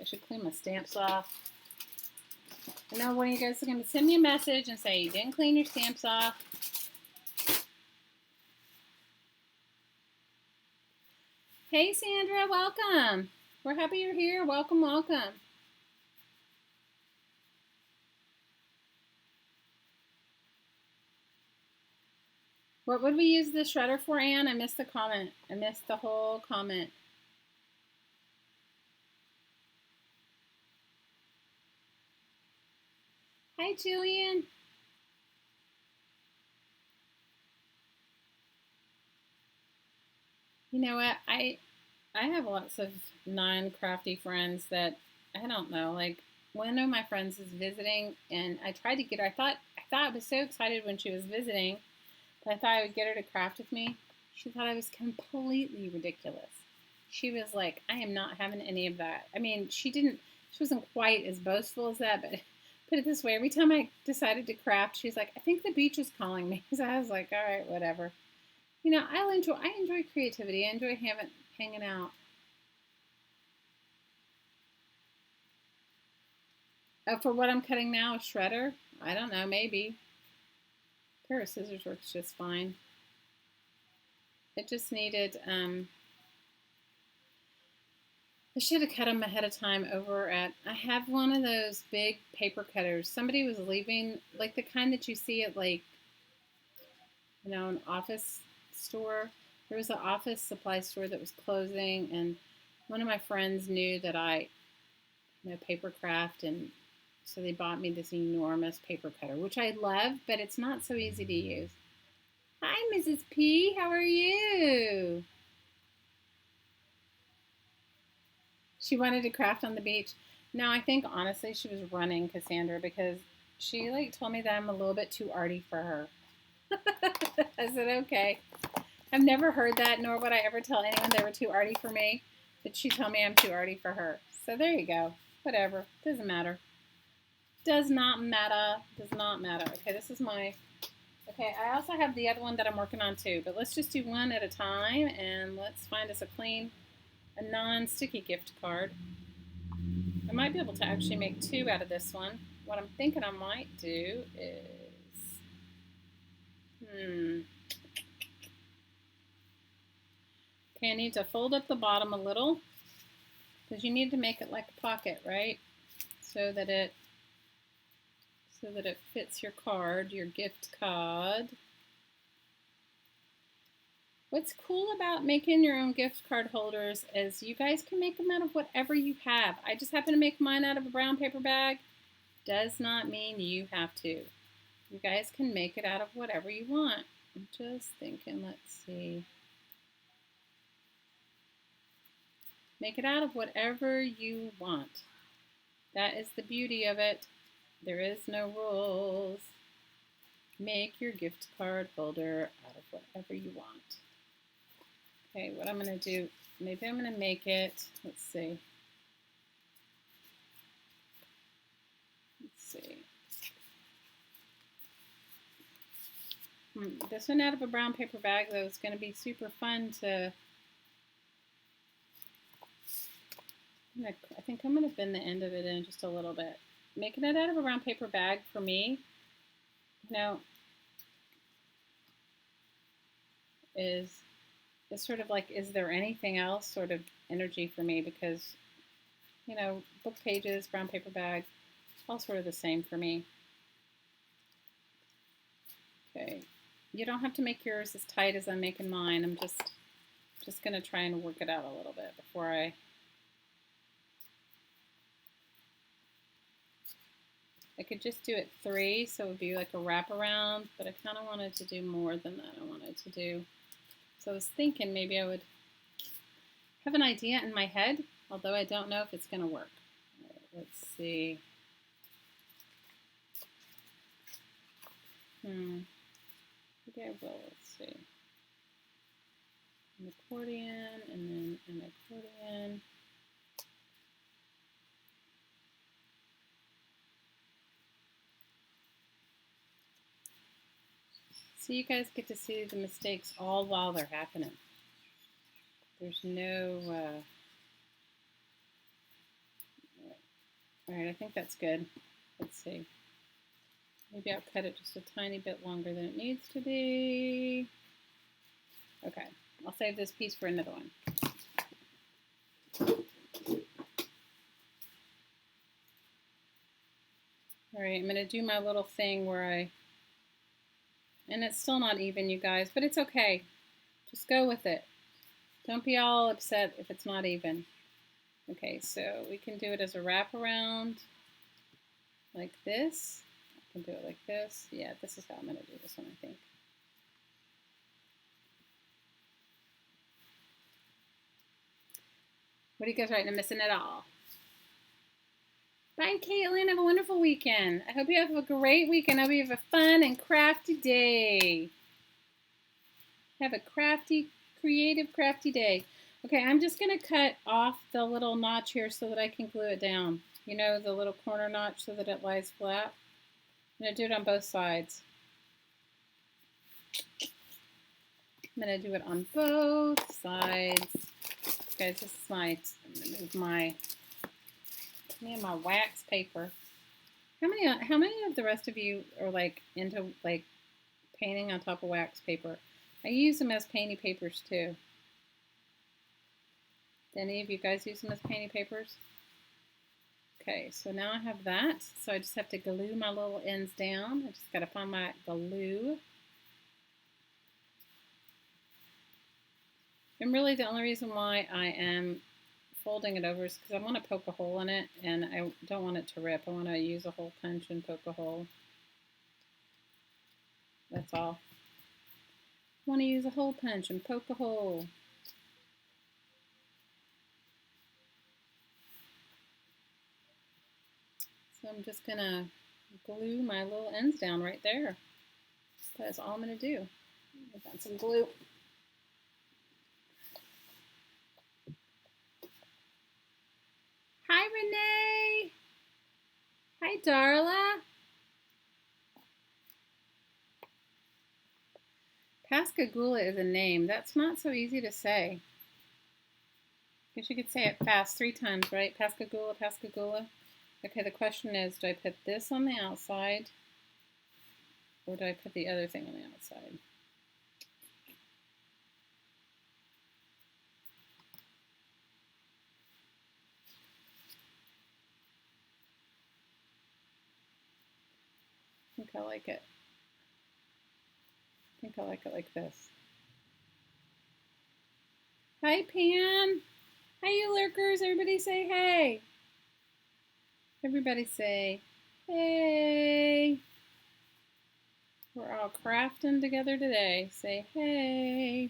should clean my stamps off. I know one of you guys are going to send me a message and say you didn't clean your stamps off. Hey, Sandra, welcome. We're happy you're here. Welcome, welcome. What would we use the shredder for, Anne? I missed the comment. I missed the whole comment. Hi, Julian. You know what? I have lots of non-crafty friends that I don't know. Like one of my friends is visiting, and I tried to get her. I thought I was so excited when she was visiting I thought I would get her to craft with me. She thought I was completely ridiculous. She was like, I am not having any of that. I mean, she wasn't quite as boastful as that, but put it this way, every time I decided to craft, she's like, I think the beach is calling me. So I was like, all right, whatever. You know, I enjoy creativity. I enjoy hanging out. For what I'm cutting now, a shredder? I don't know, maybe. A pair of scissors works just fine. It just needed, I should have cut them ahead of time over at, I have one of those big paper cutters. Somebody was leaving, like the kind that you see at like, you know, an office store. There was an office supply store that was closing, and one of my friends knew that I, you know, paper craft, and so they bought me this enormous paper cutter, which I love, but it's not so easy to use. Hi, Mrs. P. How are you? She wanted to craft on the beach. Now, I think honestly she was running Cassandra because she like told me that I'm a little bit too arty for her. I said, okay. I've never heard that, nor would I ever tell anyone they were too arty for me. But she told me I'm too arty for her. So there you go. Whatever. Doesn't matter. Does not matter. Does not matter. Okay, this is my... Okay, I also have the other one that I'm working on too. But let's just do one at a time. And let's find us a non-sticky gift card. I might be able to actually make two out of this one. What I'm thinking I might do is... Okay, I need to fold up the bottom a little because you need to make it like a pocket, right? So that it fits your card, your gift card. What's cool about making your own gift card holders is you guys can make them out of whatever you have. I just happen to make mine out of a brown paper bag. Does not mean you have to. You guys can make it out of whatever you want. I'm just thinking, let's see. Make it out of whatever you want. That is the beauty of it. There is no rules. Make your gift card holder out of whatever you want. Okay, what I'm going to do, maybe I'm going to make it, let's see. This one out of a brown paper bag, though, is going to be super fun to... I think I'm going to bend the end of it in just a little bit. Making it out of a brown paper bag for me, you know, is sort of like, is there anything else sort of energy for me? Because, you know, book pages, brown paper bag, all sort of the same for me. Okay, you don't have to make yours as tight as I'm making mine. I'm just going to try and work it out a little bit before I... I could just do it 3, so it would be like a wraparound, but I kind of wanted to do more than that. I wanted to do, so I was thinking maybe I would have an idea in my head, although I don't know if it's going to work. Right, let's see. Maybe I will. Let's see. An accordion, and then an accordion. So you guys get to see the mistakes all while they're happening. There's no... All right, I think that's good. Let's see. Maybe I'll cut it just a tiny bit longer than it needs to be. Okay, I'll save this piece for another one. All right, I'm going to do my little thing where and it's still not even, you guys, but it's okay. Just go with it. Don't be all upset if it's not even. Okay, so we can do it as a wraparound like this. I can do it like this. Yeah, this is how I'm going to do this one, I think. What are you guys writing? I'm missing it all. Bye, Caitlin. Have a wonderful weekend. I hope you have a great weekend. I hope you have a fun and crafty day. Have a creative, crafty day. Okay, I'm just going to cut off the little notch here so that I can glue it down. You know, the little corner notch so that it lies flat. I'm going to do it on both sides. I'm going to do it on both sides. Guys, this is I'm going to move my wax paper. How many of the rest of you are like into like painting on top of wax paper? I use them as painty papers too. Do any of you guys use them as painty papers? Okay, so now I have that. So I just have to glue my little ends down. I just got to find my glue. And really the only reason why I am folding it over is because I want to poke a hole in it and I don't want it to rip. I want to use a hole punch and poke a hole. That's all. I want to use a hole punch and poke a hole. So I'm just going to glue my little ends down right there. That's all I'm going to do. I've got some glue. Hi, Renee. Hi, Darla. Pascagoula is a name. That's not so easy to say. I guess you could say it fast 3 times, right? Pascagoula, Pascagoula. Okay, the question is, do I put this on the outside or do I put the other thing on the outside? I think I like it. I think I like it like this. Hi, Pam. Hi, you lurkers. Everybody say hey. Everybody say hey. We're all crafting together today. Say hey.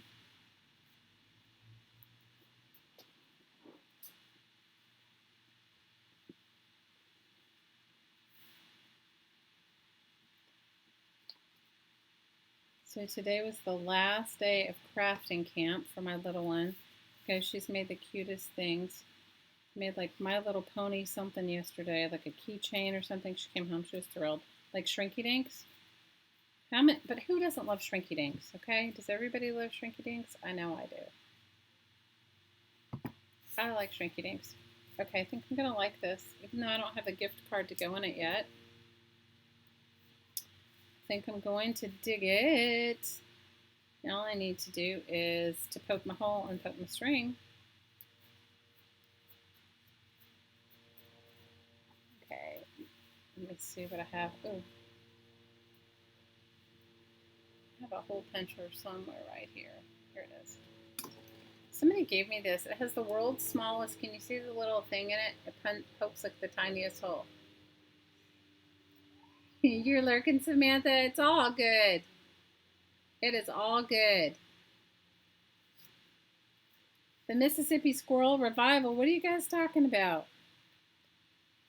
So today was the last day of crafting camp for my little one. Okay, she's made the cutest things. Made like My Little Pony something yesterday, like a keychain or something. She came home, she was thrilled. Like Shrinky Dinks. But who doesn't love Shrinky Dinks, okay? Does everybody love Shrinky Dinks? I know I do. I like Shrinky Dinks. Okay, I think I'm going to like this, even though I don't have a gift card to go in it yet. I think I'm going to dig it. And all I need to do is to poke my hole and poke my string. Okay, let me see what I have. Oh, I have a hole puncher somewhere right here. Here it is. Somebody gave me this. It has the world's smallest. Can you see the little thing in it? It pokes like the tiniest hole. You're lurking, Samantha. It's all good. It is all good. The Mississippi Squirrel Revival. What are you guys talking about?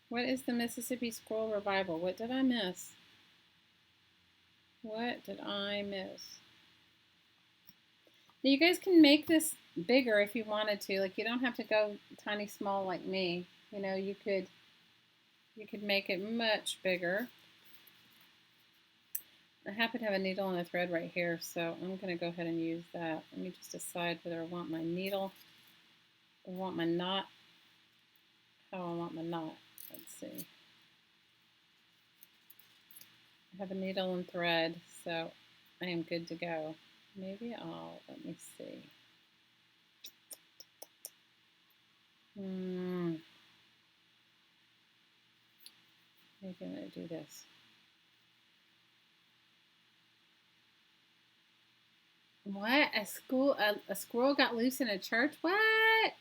What is the Mississippi Squirrel Revival? What did I miss? What did I miss? Now you guys can make this bigger if you wanted to. Like, you don't have to go tiny small like me. You know, you could make it much bigger. I happen to have a needle and a thread right here, so I'm going to go ahead and use that. Let me just decide whether I want my needle or want my knot. How I want my knot. Let's see. I have a needle and thread, so I am good to go. Maybe let me see. Maybe I'm going to do this. What? A squirrel got loose in a church? What?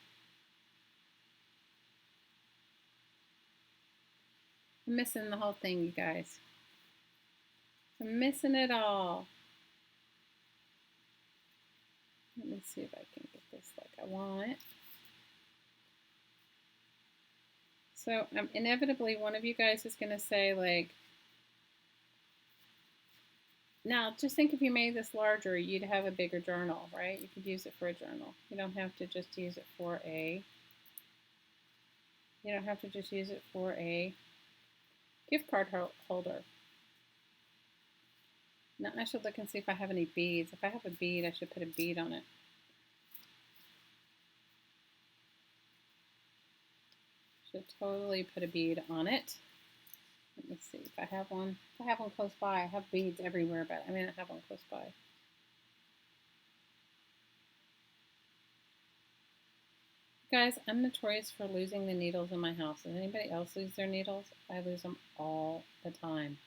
I'm missing the whole thing, you guys. I'm missing it all. Let me see if I can get this like I want. So inevitably one of you guys is going to say like, Now, just think if you made this larger, you'd have a bigger journal, right? You could use it for a journal. You don't have to just use it for a, you don't have to just use it for a gift card holder. Now, I should look and see if I have any beads. If I have a bead, I should put a bead on it. Should totally put a bead on it. Let me see if I have one. If I have one close by, I have beads everywhere, but I may not have one close by. Guys, I'm notorious for losing the needles in my house. Does anybody else lose their needles? I lose them all the time.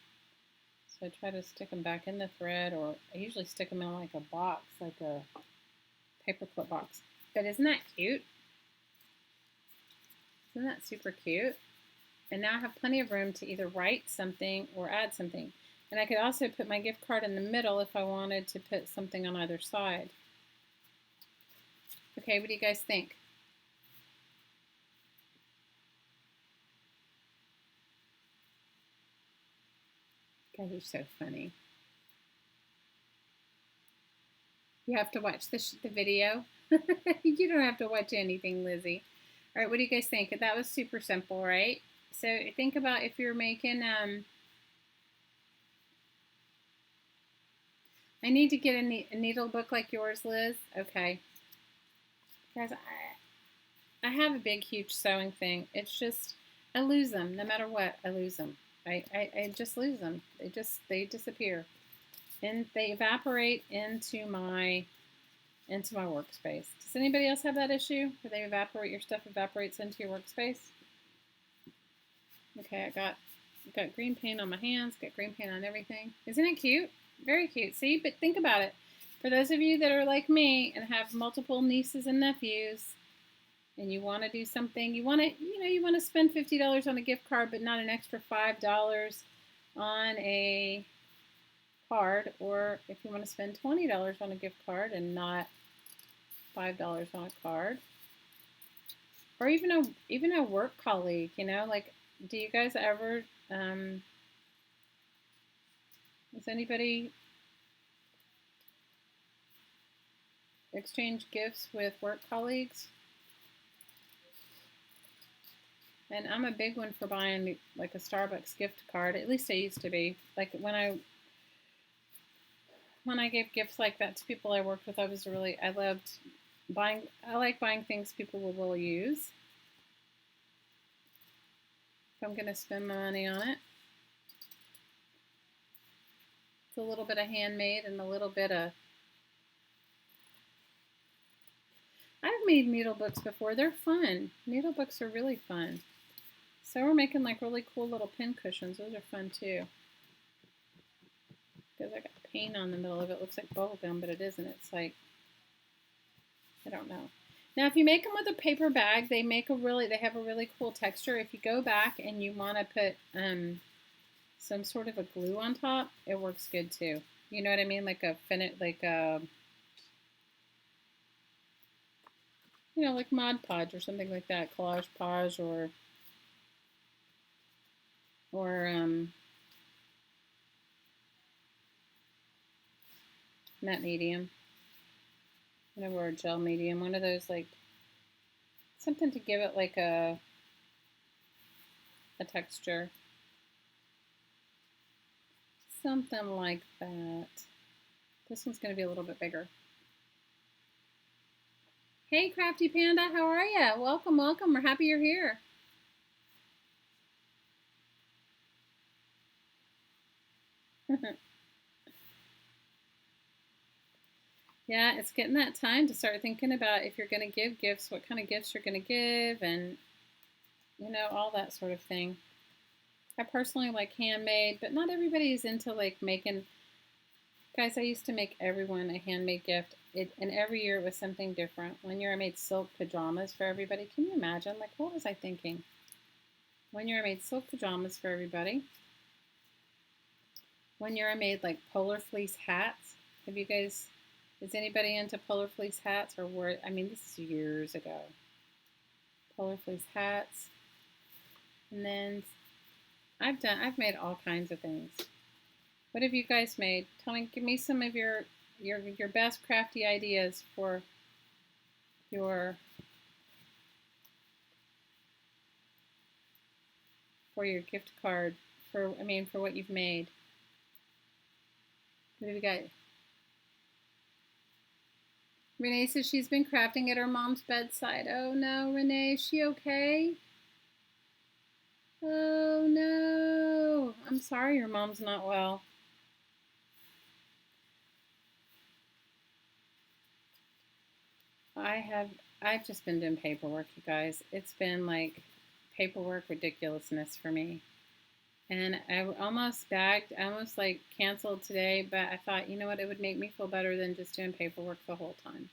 So I try to stick them back in the thread, or I usually stick them in like a box, like a paperclip box. But isn't that cute? Isn't that super cute? And now I have plenty of room to either write something or add something. And I could also put my gift card in the middle if I wanted to put something on either side. Okay, what do you guys think? God, you're so funny. You have to watch the video. You don't have to watch anything, Lizzie. All right, what do you guys think? That was super simple, right? So think about if you're making, I need to get a needle book like yours, Liz. Okay. Guys, I have a big, huge sewing thing. It's just, I lose them. No matter what, I lose them. I just lose them. They disappear. And they evaporate into my workspace. Does anybody else have that issue where they evaporate, your stuff evaporates into your workspace? Okay, I got green paint on my hands, got green paint on everything. Isn't it cute? Very cute. See, but think about it. For those of you that are like me and have multiple nieces and nephews, and you want to do something, you want to spend $50 on a gift card, but not an extra $5 on a card, or if you want to spend $20 on a gift card and not $5 on a card, or even a work colleague, like, do you guys ever, does anybody exchange gifts with work colleagues? And I'm a big one for buying like a Starbucks gift card. At least I used to be. Like when I gave gifts like that to people I worked with, I like buying things people will use. If I'm gonna spend my money on it. It's a little bit of handmade and a little bit of, I've made needle books before. They're fun. Needle books are really fun. So we're making like really cool little pin cushions. Those are fun too. Because I got paint on the middle of it. It looks like bubble gum, but it isn't. It's like, I don't know. Now, if you make them with a paper bag, they have a really cool texture. If you go back and you want to put some sort of a glue on top, it works good too. You know what I mean? Like Mod Podge or something like that, Collage Podge or matte medium, or a gel medium, one of those, like something to give it like a texture. Something like that. This one's going to be a little bit bigger. Hey, Crafty Panda, how are you? Welcome, welcome. We're happy you're here. Yeah, it's getting that time to start thinking about if you're going to give gifts, what kind of gifts you're going to give, and all that sort of thing. I personally like handmade, but not everybody is into like making. Guys, I used to make everyone a handmade gift, and every year it was something different. One year I made silk pajamas for everybody. Can you imagine? Like, what was I thinking? One year I made silk pajamas for everybody. One year I made like polar fleece hats. Is anybody into polar fleece hats, or this is years ago. Polar fleece hats. And then I've made all kinds of things. What have you guys made? Tell me, give me some of your best crafty ideas your for your gift card for what you've made. What have you got? Renee says she's been crafting at her mom's bedside. Oh no, Renee, is she okay? Oh no. I'm sorry your mom's not well. I've just been doing paperwork, you guys. It's been like paperwork ridiculousness for me. And I almost bagged, I almost like canceled today, but I thought, you know what, it would make me feel better than just doing paperwork the whole time.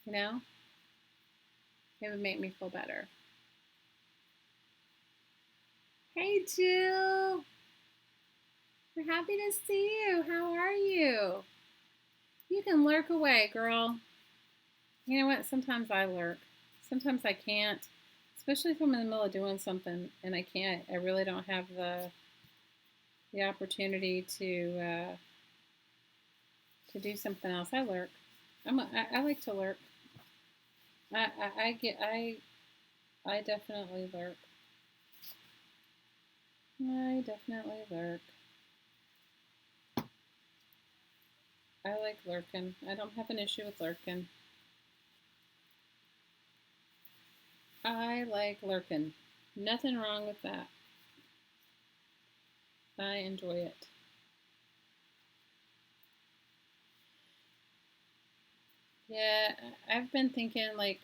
You know? It would make me feel better. Hey, Jill. We're happy to see you. How are you? You can lurk away, girl. You know what? Sometimes I lurk. Sometimes I can't. Especially if I'm in the middle of doing something and I can't. I really don't have the opportunity to do something else. I lurk. I like to lurk. I I, I get I I definitely lurk. I definitely lurk. I like lurking. I don't have an issue with lurking. I like lurking. Nothing wrong with that. I enjoy it. Yeah, I've been thinking like,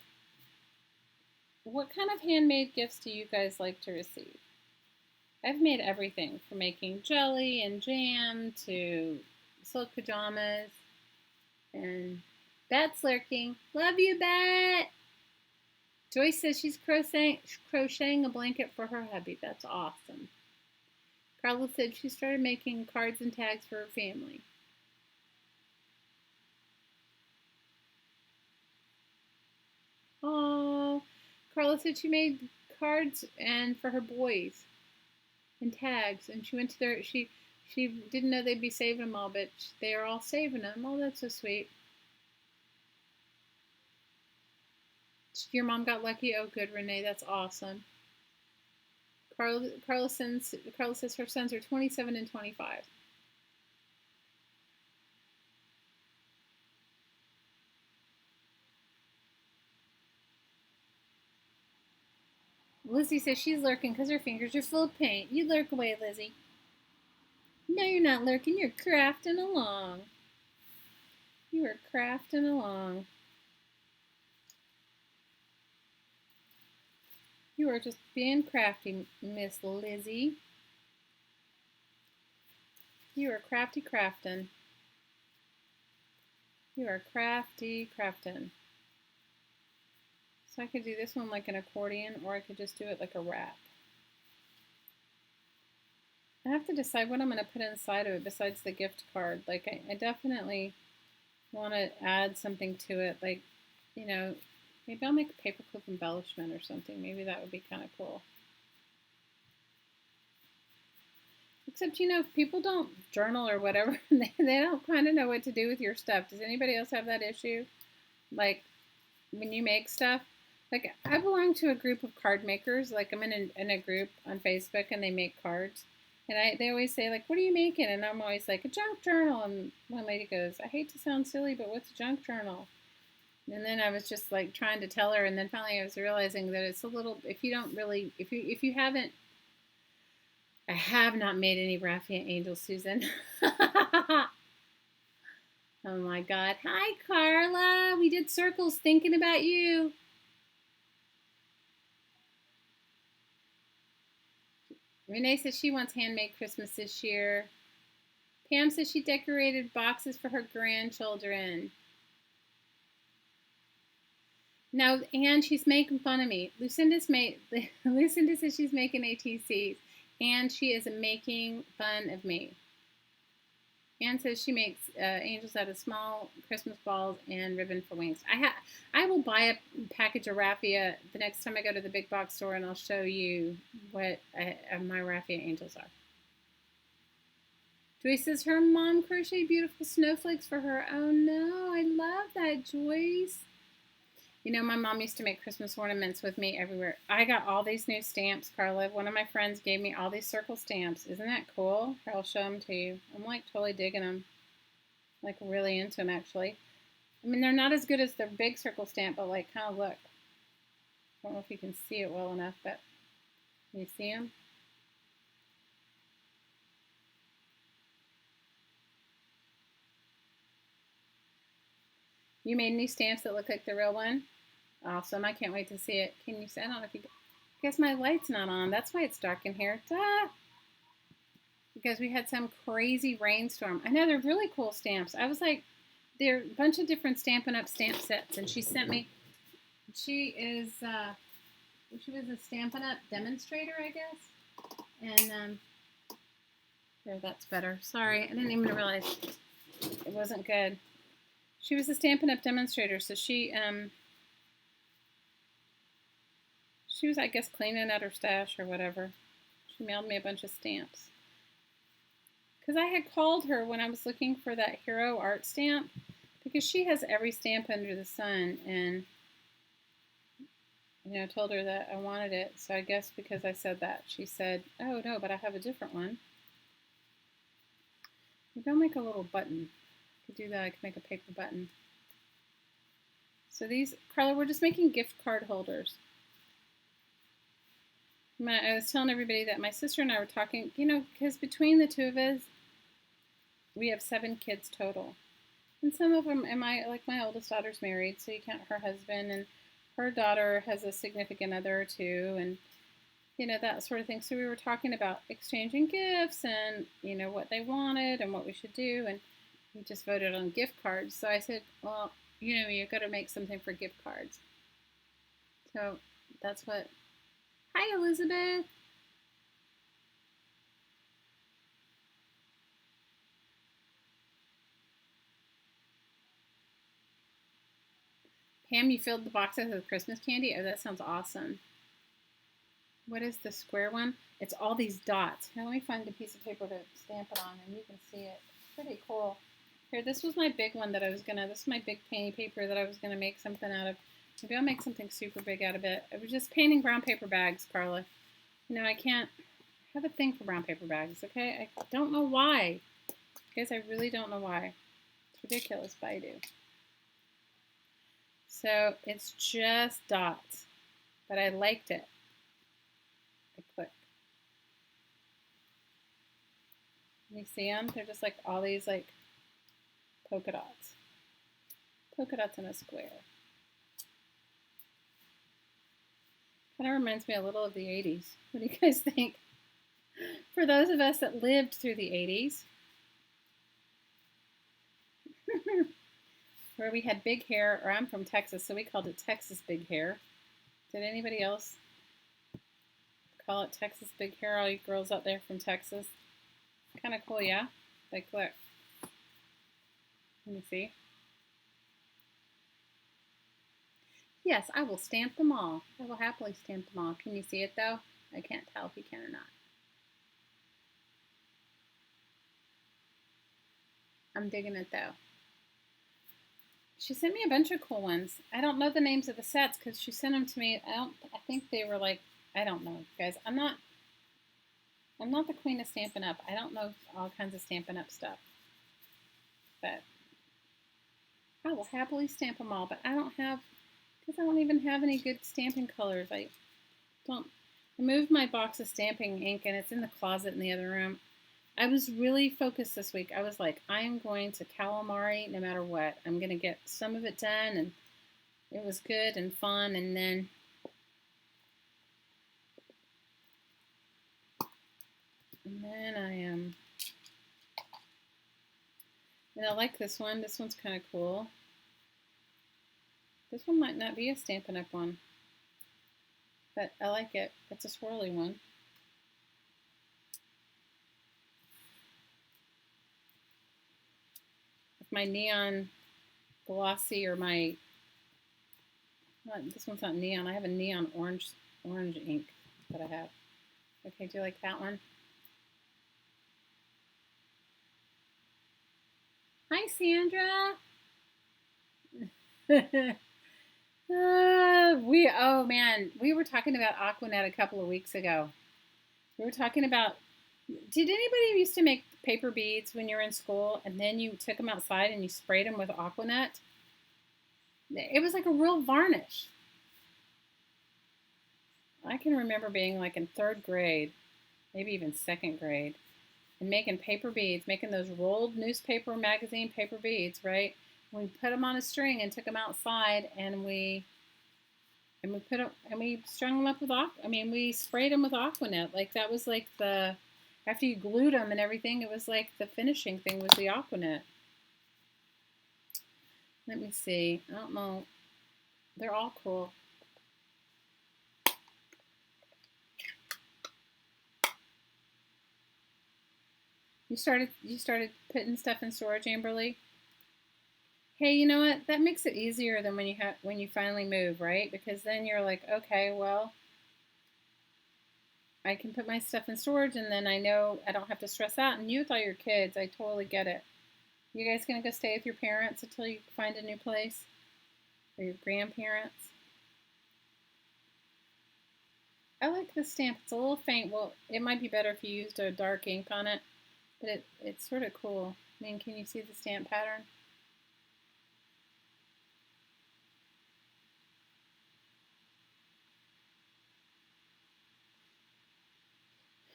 what kind of handmade gifts do you guys like to receive? I've made everything from making jelly and jam to silk pajamas and Bet's lurking. Love you, Bet. Joyce says she's crocheting a blanket for her hubby. That's awesome. Carla said she started making cards and tags for her family. Oh, Carla said she made cards and for her boys and tags, and she went to their she didn't know they'd be saving them all, but they are all saving them. Oh, that's so sweet. Your mom got lucky. Oh, good, Renee. That's awesome. Carla says her sons are 27 and 25. Lizzie says she's lurking because her fingers are full of paint. You lurk away, Lizzie. No, you're not lurking. You're crafting along. You are crafting along. You are just being crafty, Miss Lizzie. You are crafty crafting. You are crafty crafting. So I could do this one like an accordion, or I could just do it like a wrap. I have to decide what I'm going to put inside of it besides the gift card. Like, I definitely want to add something to it. Like, you know, maybe I'll make a paperclip embellishment or something. Maybe that would be kind of cool. Except, you know, if people don't journal or whatever, they don't kind of know what to do with your stuff. Does anybody else have that issue? Like, when you make stuff? Like, I belong to a group of card makers. Like, I'm in a group on Facebook, and they make cards. And they always say, like, what are you making? And I'm always like, a junk journal. And one lady goes, I hate to sound silly, but what's a junk journal? And then I was just like trying to tell her, and then finally I was realizing that it's a little, if you don't really, if you haven't, I have not made any raffia angels, Susan. Oh my God. Hi, Carla. We did circles thinking about you. Renee says she wants handmade Christmas this year. Pam says she decorated boxes for her grandchildren. Now, and she's making fun of me. Lucinda says she's making ATCs, and she is making fun of me. Anne says she makes angels out of small Christmas balls and ribbon for wings. I will buy a package of raffia the next time I go to the big box store, and I'll show you what my raffia angels are. Joyce says her mom crocheted beautiful snowflakes for her. Oh no, I love that, Joyce. You know, my mom used to make Christmas ornaments with me everywhere. I got all these new stamps, Carla. One of my friends gave me all these circle stamps. Isn't that cool? Here, I'll show them to you. I'm like totally digging them. Like really into them, actually. I mean, they're not as good as their big circle stamp, but like kind of look. I don't know if you can see it well enough, but can you see them? You made new stamps that look like the real one? Awesome. I can't wait to see it. Can you see? I don't know if you can. I guess my light's not on. That's why it's dark in here. Duh. Because we had some crazy rainstorm. I know they're really cool stamps. I was like, they're a bunch of different Stampin' Up! Stamp sets, and she sent me. She was a Stampin' Up! Demonstrator, I guess. And there, that's better. Sorry, I didn't even realize it wasn't good. She was a Stampin' Up! Demonstrator, so she was, I guess, cleaning out her stash or whatever. She mailed me a bunch of stamps. Because I had called her when I was looking for that hero art stamp, because she has every stamp under the sun, and you know, told her that I wanted it. So I guess because I said that, she said, "Oh no, but I have a different one." Maybe I'll make a little button. I could do that. I could make a paper button. So these, Carla, we're just making gift card holders. I was telling everybody that my sister and I were talking, you know, because between the two of us, we have 7 kids total. And some of them, like my oldest daughter's married, so you count her husband, and her daughter has a significant other or two, and, you know, that sort of thing. So we were talking about exchanging gifts and, you know, what they wanted and what we should do, and we just voted on gift cards. So I said, well, you know, you've got to make something for gift cards. So that's what. Hi, Elizabeth. Pam, you filled the boxes with Christmas candy? Oh, that sounds awesome. What is the square one? It's all these dots. Here, let me find a piece of paper to stamp it on, and you can see it. It's pretty cool. Here, this was my big one that I was gonna, this is my big painty paper that I was gonna make something out of. Maybe I'll make something super big out of it. I was just painting brown paper bags, Carla. You know, I can't have a thing for brown paper bags, okay? I don't know why. Guys, I really don't know why. It's ridiculous, but I do. So it's just dots, but I liked it. I click. You see them? They're just like all these like polka dots. Polka dots in a square. Kind of reminds me a little of the 80s. What do you guys think? For those of us that lived through the 80s, where we had big hair, or I'm from Texas, so we called it Texas big hair. Did anybody else call it Texas big hair? All you girls out there from Texas? Kind of cool, yeah? Like, look. Let me see. Yes, I will stamp them all. I will happily stamp them all. Can you see it, though? I can't tell if you can or not. I'm digging it, though. She sent me a bunch of cool ones. I don't know the names of the sets because she sent them to me. I think they were like, I don't know, guys. I'm not the queen of Stampin' Up. I don't know all kinds of Stampin' Up stuff. But I will happily stamp them all. But I don't even have any good stamping colors. I moved my box of stamping ink and it's in the closet in the other room. I was really focused this week. I was like, I am going to calamari no matter what. I'm going to get some of it done, and it was good and fun, and then I am, and I like this one. This one's kind of cool. This one might not be a Stampin' Up! One, but I like it. It's a swirly one. My neon glossy or my, this one's not neon. I have a neon orange ink that I have. Okay, do you like that one? Sandra. Oh man, we were talking about Aquanet a couple of weeks ago. We were talking about, did anybody used to make paper beads when you were in school and then you took them outside and you sprayed them with Aquanet? It was like a real varnish. I can remember being like in third grade, maybe even second grade, and making paper beads, making those rolled newspaper magazine paper beads, right? We put them on a string and took them outside, and we strung them up with we sprayed them with Aquanet. Like that was like the after you glued them and everything, it was like the finishing thing was the Aquanet. Let me see. I don't know. They're all cool. You started putting stuff in storage, Amberly? Hey, you know what? That makes it easier than when you finally move, right? Because then you're like, okay, well, I can put my stuff in storage and then I know I don't have to stress out. And you with all your kids, I totally get it. You guys gonna go stay with your parents until you find a new place? Or your grandparents? I like this stamp. It's a little faint. Well, it might be better if you used a dark ink on it, but it's sort of cool. I mean, can you see the stamp pattern?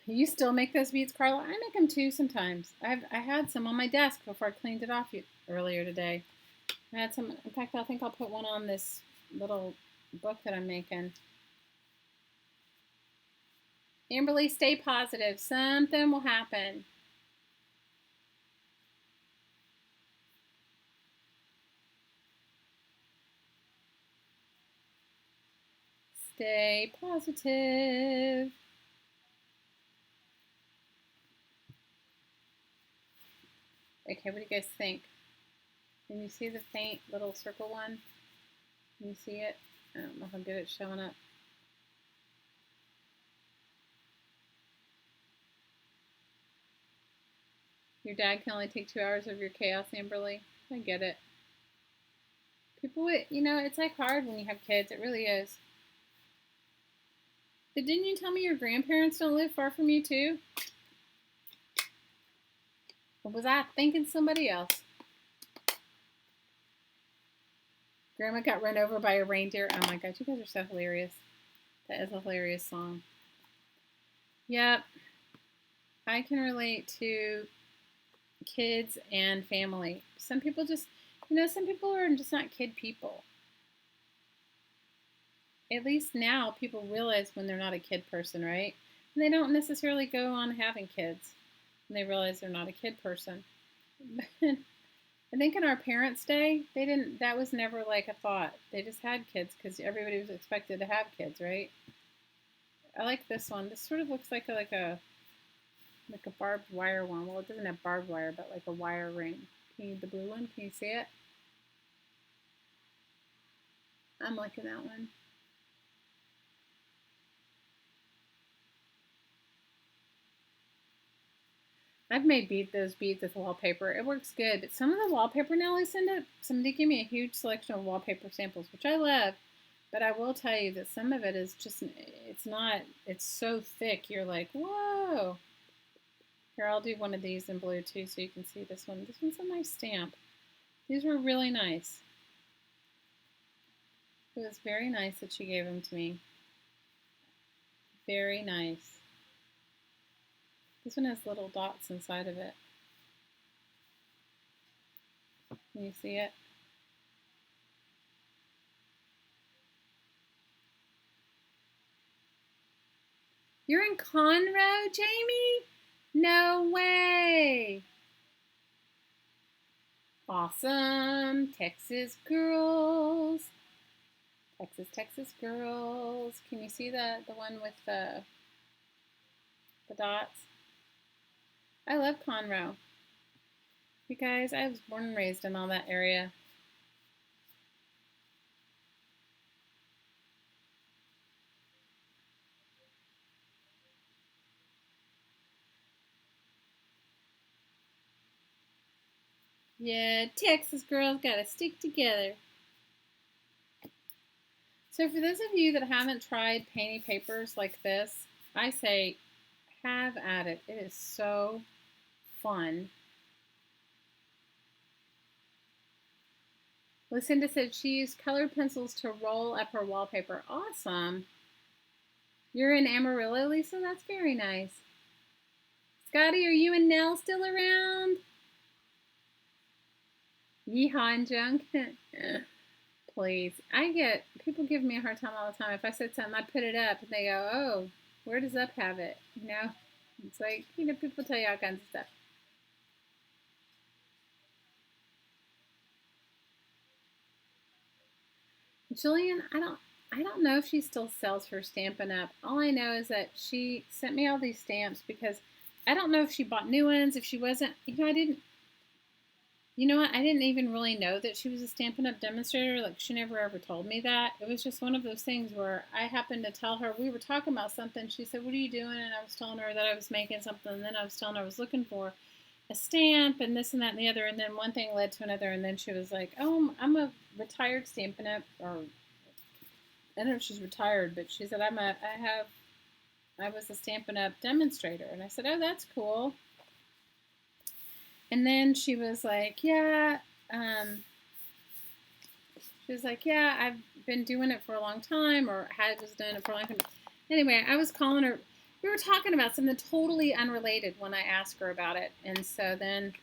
You still make those beads, Carla? I make them too sometimes. I had some on my desk before I cleaned it off earlier today. I had some. In fact, I think I'll put one on this little book that I'm making. Amberly, stay positive. Something will happen. Stay positive. Okay, what do you guys think? Can you see the faint little circle one? Can you see it? I don't know how good it's showing up. Your dad can only take 2 hours of your chaos, Amberly. I get it. People, it's like hard when you have kids. It really is. But didn't you tell me your grandparents don't live far from you too? Or was I thinking somebody else? Grandma got run over by a reindeer. Oh my gosh, you guys are so hilarious. That is a hilarious song. Yep. I can relate to kids and family. Some people just, some people are just not kid people. At least now people realize when they're not a kid person, right? And they don't necessarily go on having kids. And they realize they're not a kid person. I think in our parents' day, that was never like a thought. They just had kids because everybody was expected to have kids, right? I like this one. This sort of looks like a barbed wire one. Well, it doesn't have barbed wire, but like a wire ring. The blue one, can you see it? I'm liking that one. I've made those beads with wallpaper. It works good, but some of the wallpaper now I send it, somebody gave me a huge selection of wallpaper samples, which I love, but I will tell you that some of it is just, it's so thick, you're like, whoa. Here, I'll do one of these in blue too so you can see this one. This one's a nice stamp. These were really nice. It was very nice that she gave them to me. Very nice. This one has little dots inside of it. Can you see it? You're in Conroe, Jamie? No way! Awesome! Texas girls. Texas girls. Can you see the one with the dots? I love Conroe. You guys, I was born and raised in all that area. Yeah, Texas girls gotta stick together. So for those of you that haven't tried painting papers like this, I say have at it. It is so fun. Lucinda said she used colored pencils to roll up her wallpaper. Awesome. You're in Amarillo, Lisa? That's very nice. Scotty, are you and Nell still around? Yeehaw and junk. Please. People give me a hard time all the time. If I said something, I put it up and they go, oh, where does Up have it? You know? It's like, people tell you all kinds of stuff. Jillian, I don't know if she still sells her Stampin' Up. All I know is that she sent me all these stamps because I don't know if she bought new ones, if she wasn't, I didn't even really know that she was a Stampin' Up demonstrator. Like, she never ever told me that. It was just one of those things where I happened to tell her, we were talking about something. She said, what are you doing? And I was telling her that I was making something. And then I was telling her I was looking for a stamp and this and that and the other. And then one thing led to another. And then she was like, oh, I'm a retired Stampin' Up, or I don't know if she's retired, but she said, I was a Stampin' Up demonstrator. And I said, oh, that's cool. And then she was like, yeah, I've been doing it for a long time, or was doing it for a long time. Anyway, I was calling her. We were talking about something totally unrelated when I asked her about it. And so then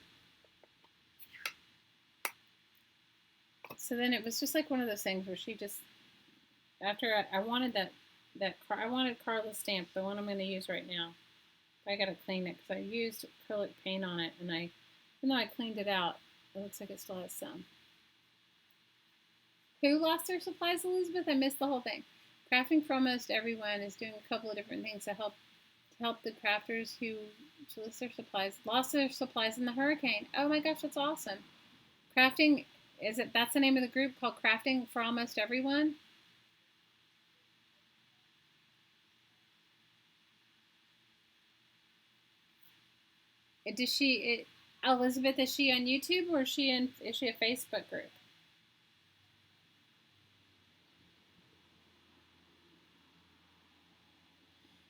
it was just like one of those things where she just, after I wanted I wanted Carla's stamp, the one I'm going to use right now. I got to clean it because I used acrylic paint on it, and even though I cleaned it out, it looks like it still has some. Who lost their supplies, Elizabeth? I missed the whole thing. Crafting for Almost Everyone is doing a couple of different things to help the crafters who lost their supplies in the hurricane. Oh my gosh, that's awesome. Crafting, that's the name of the group, called Crafting for Almost Everyone? Elizabeth, is she on YouTube, or is she a Facebook group?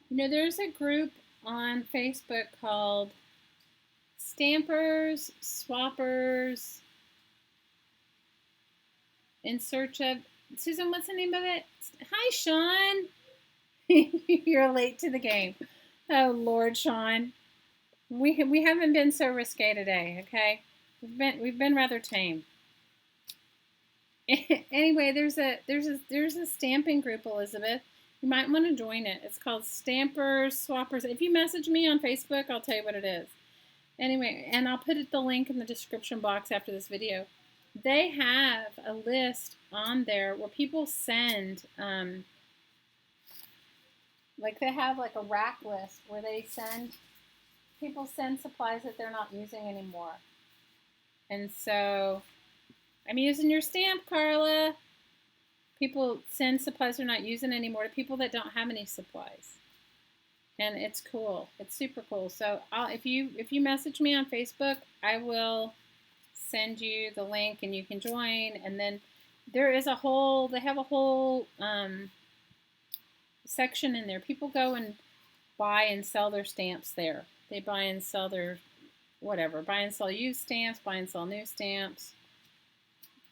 There's a group on Facebook called Stampers, Swappers, in search of, Susan, what's the name of it? Hi, Sean. You're late to the game. Oh, Lord, Sean. We haven't been so risque today, okay? We've been rather tame. Anyway, there's a stamping group, Elizabeth. You might want to join it. It's called Stampers, Swappers. If you message me on Facebook, I'll tell you what it is. Anyway, and I'll put the link in the description box after this video. They have a list on there where people send, like they have like a rack list where people send supplies that they're not using anymore. And so, I'm using your stamp, Carla. People send supplies they're not using anymore to people that don't have any supplies. And it's cool. It's super cool. So if you message me on Facebook, I will send you the link and you can join. And then they have a whole section in there. People go and buy and sell their stamps there. They buy and sell their buy and sell used stamps, buy and sell new stamps,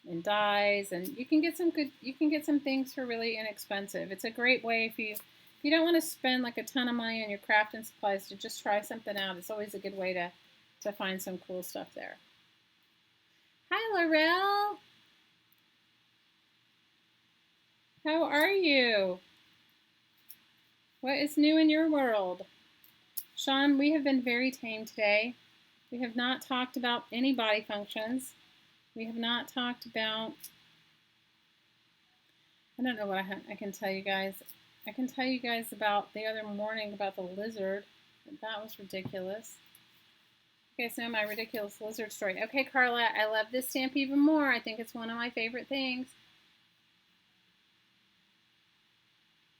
and dies, and you can get some things for really inexpensive. It's a great way if you don't want to spend like a ton of money on your crafting supplies, to just try something out. It's always a good way to find some cool stuff there. Hi, Laurel. How are you? What is new in your world? Sean, we have been very tame today. We have not talked about any body functions. We have not talked about, I don't know what I can tell you guys. I can tell you guys about the other morning about the lizard. That was ridiculous. Okay, so my ridiculous lizard story. Okay, Carla, I love this stamp even more. I think it's one of my favorite things.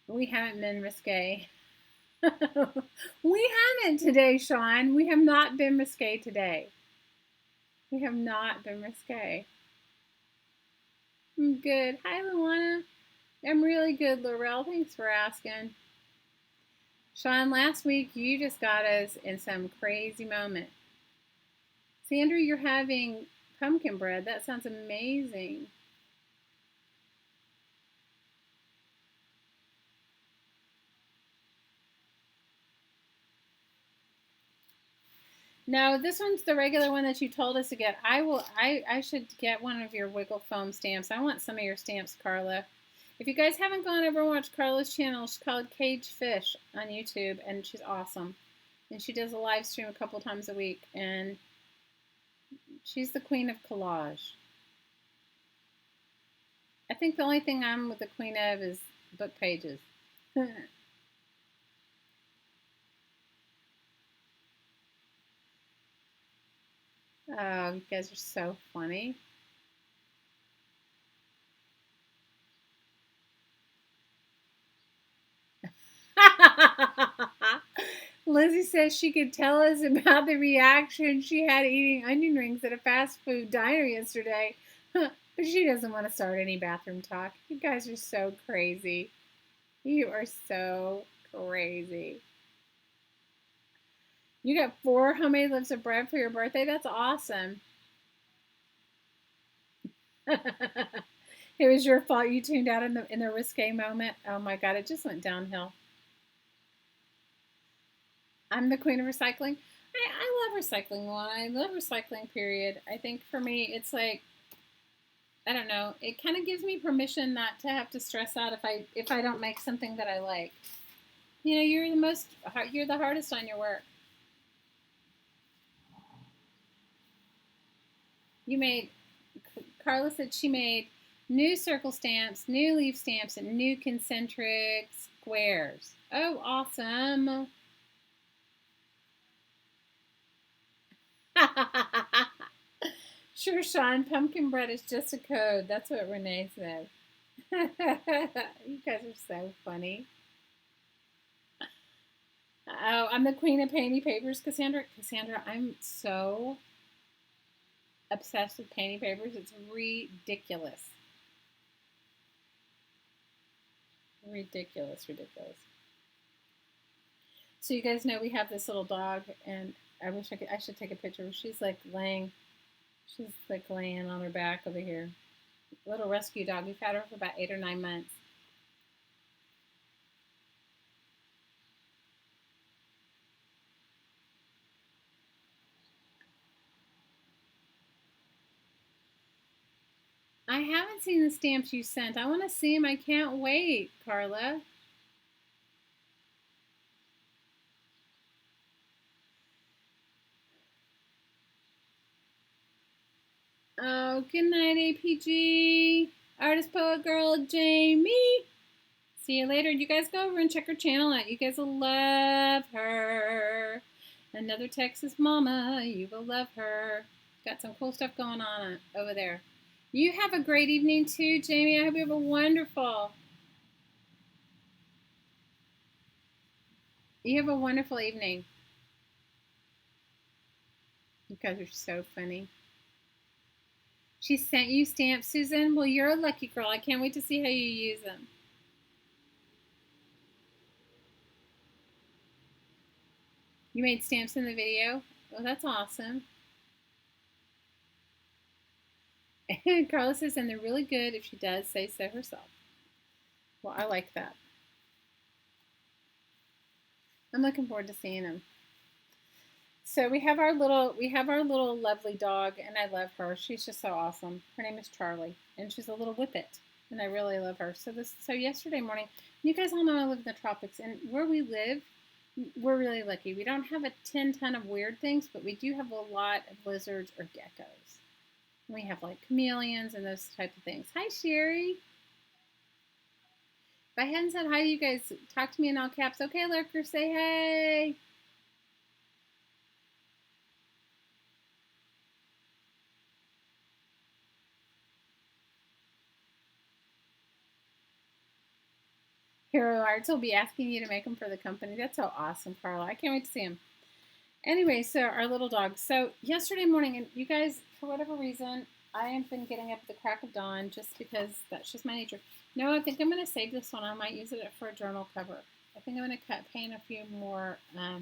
We haven't been risque. We haven't today, Sean. We have not been risque today. We have not been risque. I'm good. Hi, Luana. I'm really good, Laurel. Thanks for asking. Sean, last week you just got us in some crazy moment. Sandra, you're having pumpkin bread. That sounds amazing. No, this one's the regular one that you told us to get. I should get one of your wiggle foam stamps. I want some of your stamps, Carla. If you guys haven't gone over and watched Carla's channel, she's called Cage Fish on YouTube, and she's awesome. And she does a live stream a couple times a week, and she's the queen of collage. I think the only thing I'm with the queen of is book pages. Oh, you guys are so funny. Lizzie says she could tell us about the reaction she had eating onion rings at a fast food diner yesterday. But she doesn't want to start any bathroom talk. You guys are so crazy. You are so crazy. You got 4 homemade loaves of bread for your birthday? That's awesome. It was your fault you tuned out in the risque moment. Oh my god, it just went downhill. I'm the queen of recycling. I love recycling one. I love recycling, period. I think for me, it's like, I don't know. It kind of gives me permission not to have to stress out if I don't make something that I like. You know, you're the hardest on your work. You made, Carla said she made new circle stamps, new leaf stamps, and new concentric squares. Oh, awesome. Sure, Sean. Pumpkin bread is just a code. That's what Renee said. You guys are so funny. Oh, I'm the queen of painty papers, Cassandra. Cassandra, I'm so obsessed with painty papers. It's ridiculous. Ridiculous, ridiculous. So you guys know we have this little dog, and I should take a picture. She's like laying on her back over here. Little rescue dog. We've had her for about 8 or 9 months. I haven't seen the stamps you sent. I want to see them. I can't wait, Carla. Oh, good night, APG. Artist, poet, girl, Jamie. See you later. You guys go over and check her channel out. You guys will love her. Another Texas mama. You will love her. Got some cool stuff going on over there. You have a great evening too, Jamie. I hope you have a wonderful. You have a wonderful evening. You guys are so funny. She sent you stamps, Susan? Well, you're a lucky girl. I can't wait to see how you use them. You made stamps in the video? Well, that's awesome. Carla says, and they're really good if she does say so herself. Well, I like that. I'm looking forward to seeing them. So we have our little lovely dog, and I love her. She's just so awesome. Her name is Charlie, and she's a little whippet, and I really love her. So yesterday morning, you guys all know I live in the tropics, and where we live, we're really lucky. We don't have a ton of weird things, but we do have a lot of lizards or geckos. We have like chameleons and those type of things. Hi, Sherry. If I hadn't said hi to you guys, talk to me in all caps. Okay, lurker, say hey. Hero Arts will be asking you to make them for the company. That's so awesome, Carla. I can't wait to see them. Anyway, so our little dog. So yesterday morning, and you guys, for whatever reason, I have been getting up at the crack of dawn just because that's just my nature. No, I think I'm going to save this one. I might use it for a journal cover. I think I'm going to paint a few more. I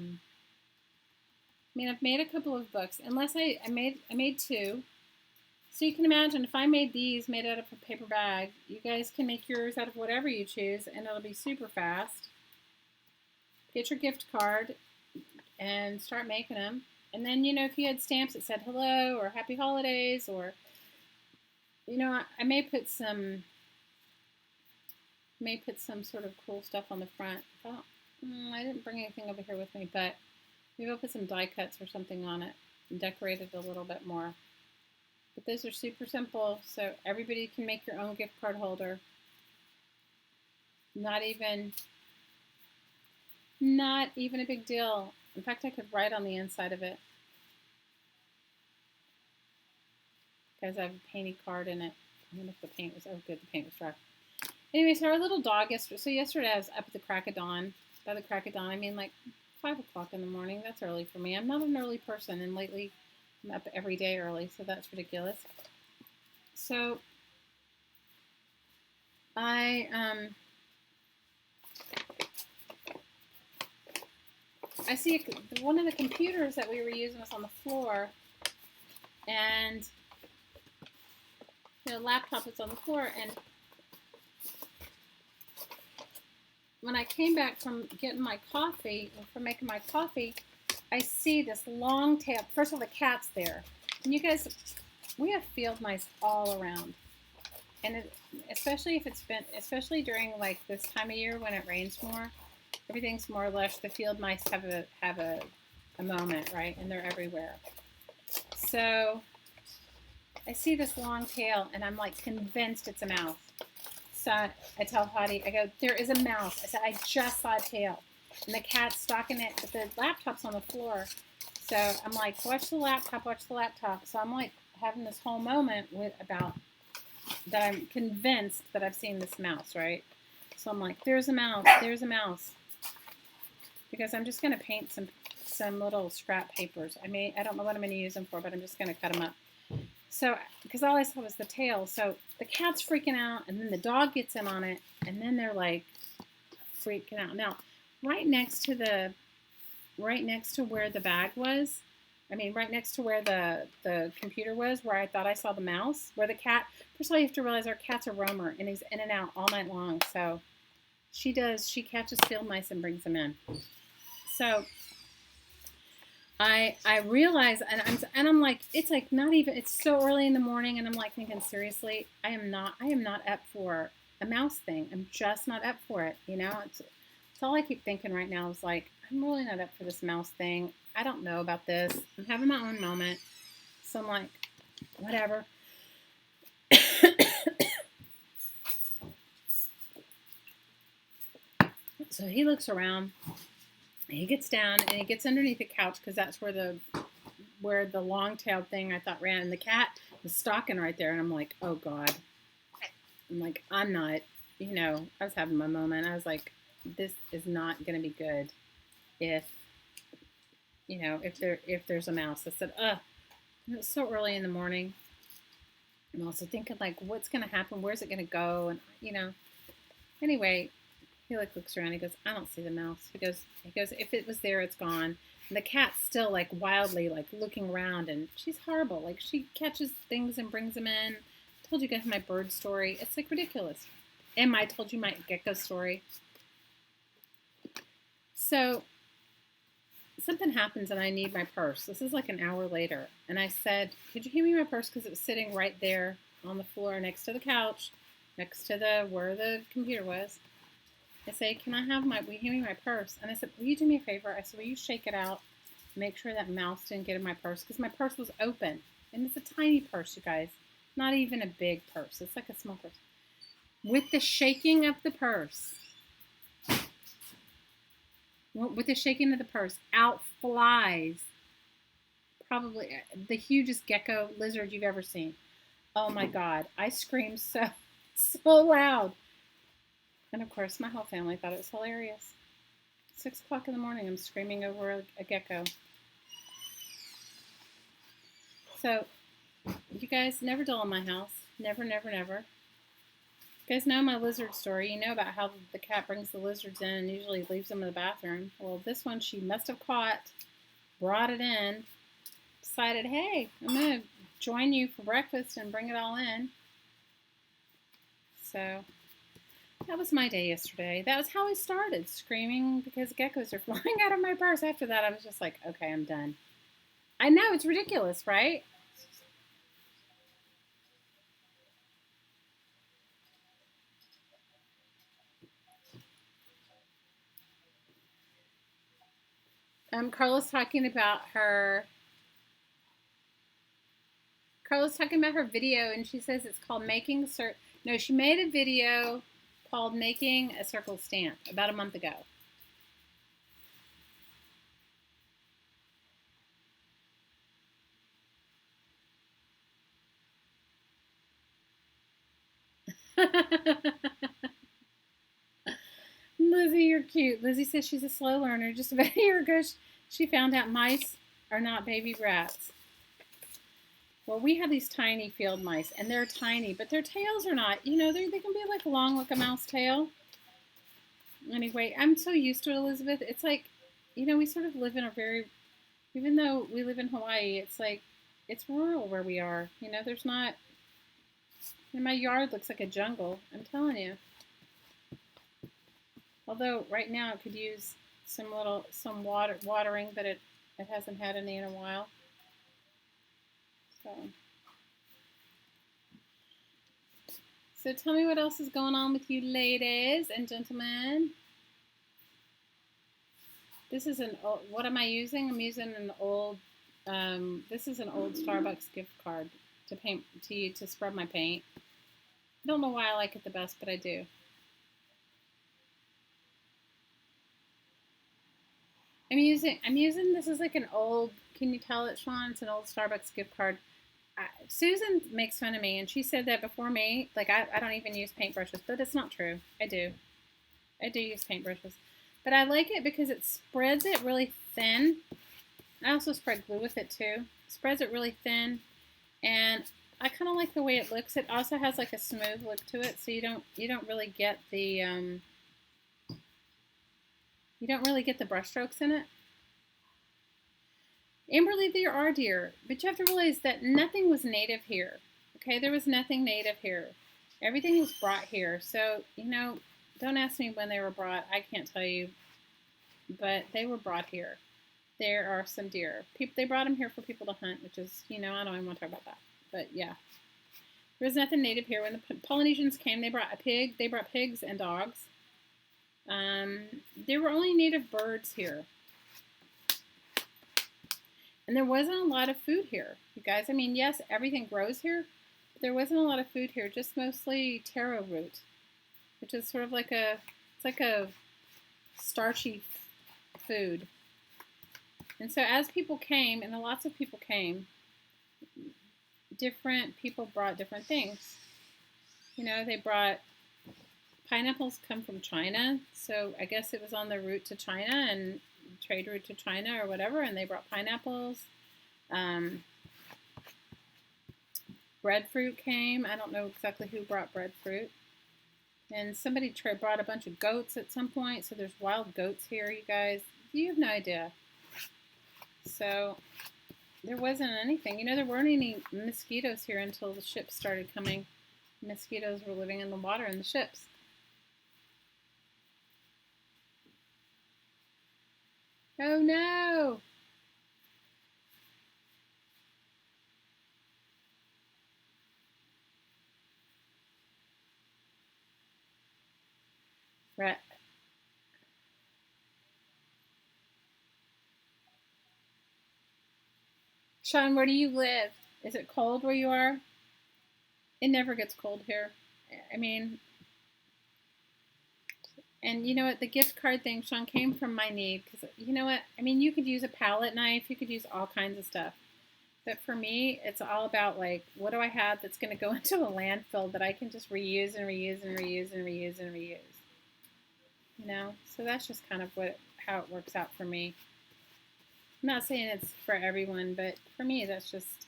mean, I've made a couple of books. Unless I made two. So you can imagine if I made these made out of a paper bag, you guys can make yours out of whatever you choose, and it'll be super fast. Get your gift card and start making them. And then, you know, if you had stamps that said hello or happy holidays, or, you know, I may put some sort of cool stuff on the front. Oh, I didn't bring anything over here with me, but maybe I'll put some die cuts or something on it and decorate it a little bit more. But those are super simple, so everybody can make your own gift card holder. Not even a big deal. In fact, I could write on the inside of it. Because I have a painty card in it. I wonder if the paint was, oh good, the paint was dry. Anyway, so our little dog yesterday I was up at the crack of dawn. By the crack of dawn, I mean like 5 o'clock in the morning. That's early for me. I'm not an early person, and lately I'm up every day early, so that's ridiculous. So I see one of the computers that we were using was on the floor, and the laptop was on the floor, and when I came back from getting my coffee, from making my coffee, I see this long tail. First of all, the cat's there. And you guys, we have field mice all around. And especially during like this time of year when it rains more, everything's more or less, the field mice have a moment, right? And they're everywhere. So I see this long tail, and I'm like convinced it's a mouse. So I tell Hottie, I go, there is a mouse. I said, I just saw a tail. And the cat's stalking it, but the laptop's on the floor. So I'm like, watch the laptop, watch the laptop. So I'm like having this whole moment about that I'm convinced that I've seen this mouse, right? So I'm like, there's a mouse, there's a mouse. Because I'm just going to paint some little scrap papers. I don't know what I'm going to use them for, but I'm just going to cut them up. So, because all I saw was the tail. So the cat's freaking out, and then the dog gets in on it, and then they're like freaking out. Now, right next to where the bag was, right next to where the computer was, where I thought I saw the mouse, where the cat, first of all, you have to realize our cat's a roamer, and he's in and out all night long. So she catches field mice and brings them in. So I realize, and I'm like, it's like not even, it's so early in the morning, and I'm like thinking, seriously, I am not up for a mouse thing. I'm just not up for it, you know? It's all I keep thinking right now is like, I'm really not up for this mouse thing. I don't know about this. I'm having my own moment. So I'm like, whatever. So he looks around, and he gets down, and he gets underneath the couch, because that's where the long-tailed thing I thought ran, and the cat was stalking right there, and I'm like, oh God. I'm like, I'm not, you know, I was having my moment. I was like, this is not going to be good if there's a mouse. I said, it's so early in the morning. I'm also thinking, like, what's going to happen? Where's it going to go? And, you know, anyway, he like looks around. He goes, I don't see the mouse. He goes, if it was there, it's gone. And the cat's still like wildly like looking around, and she's horrible. Like, she catches things and brings them in. I told you guys my bird story. It's like ridiculous. And I told you my gecko story. So something happens, and I need my purse. This is like an hour later. And I said, could you give me my purse? Because it was sitting right there on the floor next to the couch, next to where the computer was. I say, will you give me my purse? And I said, will you do me a favor? I said, will you shake it out? Make sure that mouse didn't get in my purse. Because my purse was open. And it's a tiny purse, you guys. Not even a big purse. It's like a small purse. With the shaking of the purse, out flies probably the hugest gecko lizard you've ever seen. Oh my God. I screamed so loud. And of course, my whole family thought it was hilarious. 6 o'clock in the morning, I'm screaming over a gecko. So You guys, never dull in my house. Never, never, never. You guys know my lizard story. You know about how the cat brings the lizards in and usually leaves them in the bathroom. Well, this one she must have caught, brought it in, decided, hey, I'm going to join you for breakfast and bring it all in. So that was my day yesterday. That was how I started, screaming because geckos are flying out of my purse. After that, I was just like, okay, I'm done. I know, it's ridiculous, right? Carla's talking about her. Carla's talking about her video, and she says it's called Making No, she made a video called Making a Circle Stamp about a month ago. Lizzie, you're cute. Lizzie says she's a slow learner. Just about a year ago, she found out mice are not baby rats. Well, we have these tiny field mice, and they're tiny, but their tails are not. You know, they can be like long, like a mouse tail. Anyway, I'm so used to it, Elizabeth. It's like, you know, we sort of live in a very, even though we live in Hawaii, it's like, it's rural where we are. You know, there's not, and my yard looks like a jungle. I'm telling you. Although right now it could use some watering, but it hasn't had any in a while. So tell me what else is going on with you ladies and gentlemen. This is an old, what am I using? I'm using an old, this is an old Starbucks gift card to paint, to spread my paint. I don't know why I like it the best, but I do. I'm using, this is like an old, can you tell it, Sean? It's an old Starbucks gift card. Susan makes fun of me, and she said that before me. Like, I don't even use paintbrushes, but it's not true. I do. I do use paintbrushes. But I like it because it spreads it really thin. I also spread glue with it, too. Spreads it really thin, and I kind of like the way it looks. It also has like a smooth look to it, so you don't really get the brush strokes in it. Amberly, there are deer, but you have to realize that nothing was native here. Okay, there was nothing native here. Everything was brought here. So, you know, don't ask me when they were brought. I can't tell you, but they were brought here. There are some deer. They brought them here for people to hunt, which is, you know, I don't even want to talk about that. But yeah, there was nothing native here. When the Polynesians came, they brought a pig. They brought pigs and dogs. There were only native birds here. And there wasn't a lot of food here, you guys. I mean, yes, everything grows here, but there wasn't a lot of food here, just mostly taro root, which is sort of like it's like a starchy food. And so as people came, and lots of people came, different people brought different things. You know, they brought, pineapples come from China, so I guess it was on the route to China and trade route to China or whatever, and they brought pineapples. Breadfruit came. I don't know exactly who brought breadfruit. And somebody brought a bunch of goats at some point, so there's wild goats here, you guys. You have no idea. So there wasn't anything. You know, there weren't any mosquitoes here until the ships started coming. Mosquitoes were living in the water in the ships. Oh no! Right. Sean, where do you live? Is it cold where you are? It never gets cold here. I mean, and you know what? The gift card thing, Sean, came from my need. Because you know what? I mean, you could use a palette knife. You could use all kinds of stuff. But for me, it's all about, like, what do I have that's going to go into a landfill that I can just reuse and reuse and reuse and reuse and reuse? You know? So that's just kind of how it works out for me. I'm not saying it's for everyone, but for me, it's just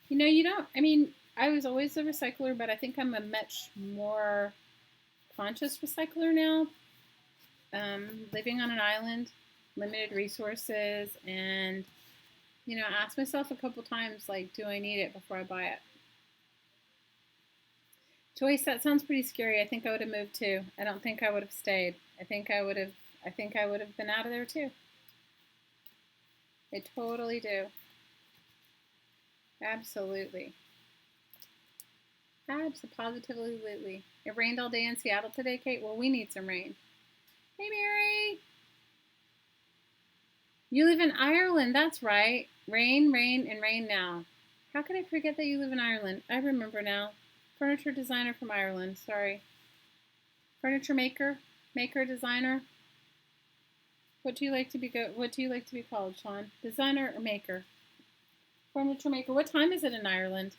You know, you don't, I mean, I was always a recycler, but I think I'm a much more conscious recycler now. Living on an island, limited resources, and, you know, ask myself a couple times, like, do I need it before I buy it? Joyce, that sounds pretty scary. I think I would have moved too. I don't think I would have stayed. I think I would have been out of there too. I totally do. Absolutely. Positively. It rained all day in Seattle today, Kate. Well, we need some rain. Hey, Mary. You live in Ireland. That's right. Rain, rain, and rain now. How could I forget that you live in Ireland? I remember now. Furniture designer from Ireland. Sorry. Furniture maker, designer. What do you like to be What do you like to be called, Sean? Designer or maker? Furniture maker. What time is it in Ireland?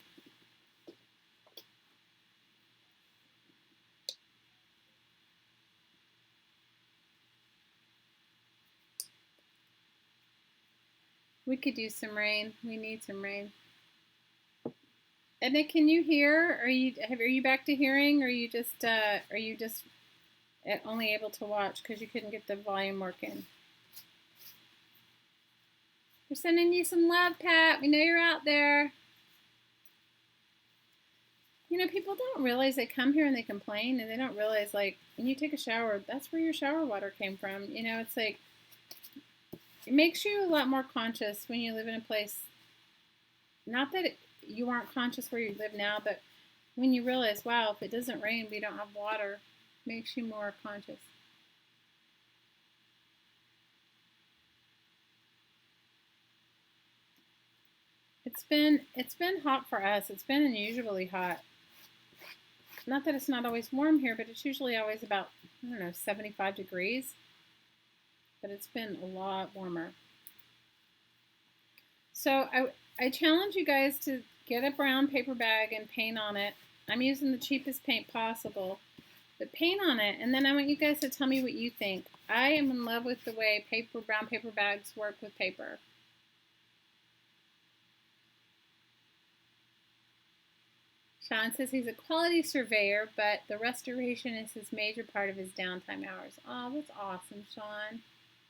We could use some rain. We need some rain. Edna, can you hear? Are you back to hearing? Or are you just only able to watch because you couldn't get the volume working? We're sending you some love, Pat. We know you're out there. You know, people don't realize they come here and they complain, and they don't realize, like, when you take a shower, that's where your shower water came from. You know, it's like, it makes you a lot more conscious when you live in a place. Not that you aren't conscious where you live now, but when you realize, wow, if it doesn't rain, we don't have water, it makes you more conscious. It's been hot for us. It's been unusually hot. Not that it's not always warm here, but it's usually always about, I don't know, 75 degrees. But it's been a lot warmer. So I challenge you guys to get a brown paper bag and paint on it. I'm using the cheapest paint possible, but paint on it, and then I want you guys to tell me what you think. I am in love with the way brown paper bags work with paper. Sean says he's a quality surveyor, but the restoration is his major part of his downtime hours. Oh, that's awesome, Sean.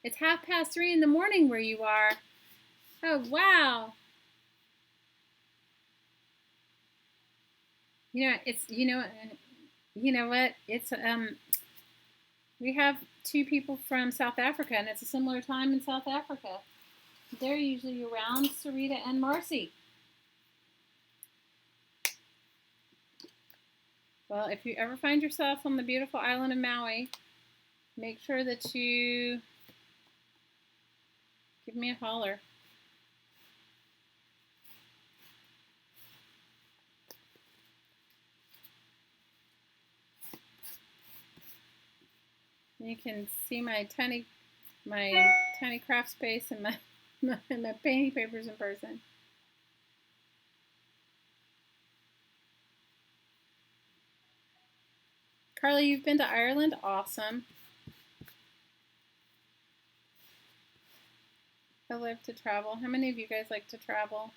It's 3:30 in the morning where you are. Oh, wow. You know, you know what? It's we have two people from South Africa, and it's a similar time in South Africa. They're usually around, Sarita and Marcy. Well, if you ever find yourself on the beautiful island of Maui, make sure that you give me a holler. You can see my tiny craft space and my painting papers in person. Carly, you've been to Ireland? Awesome. I love to travel. How many of you guys like to travel?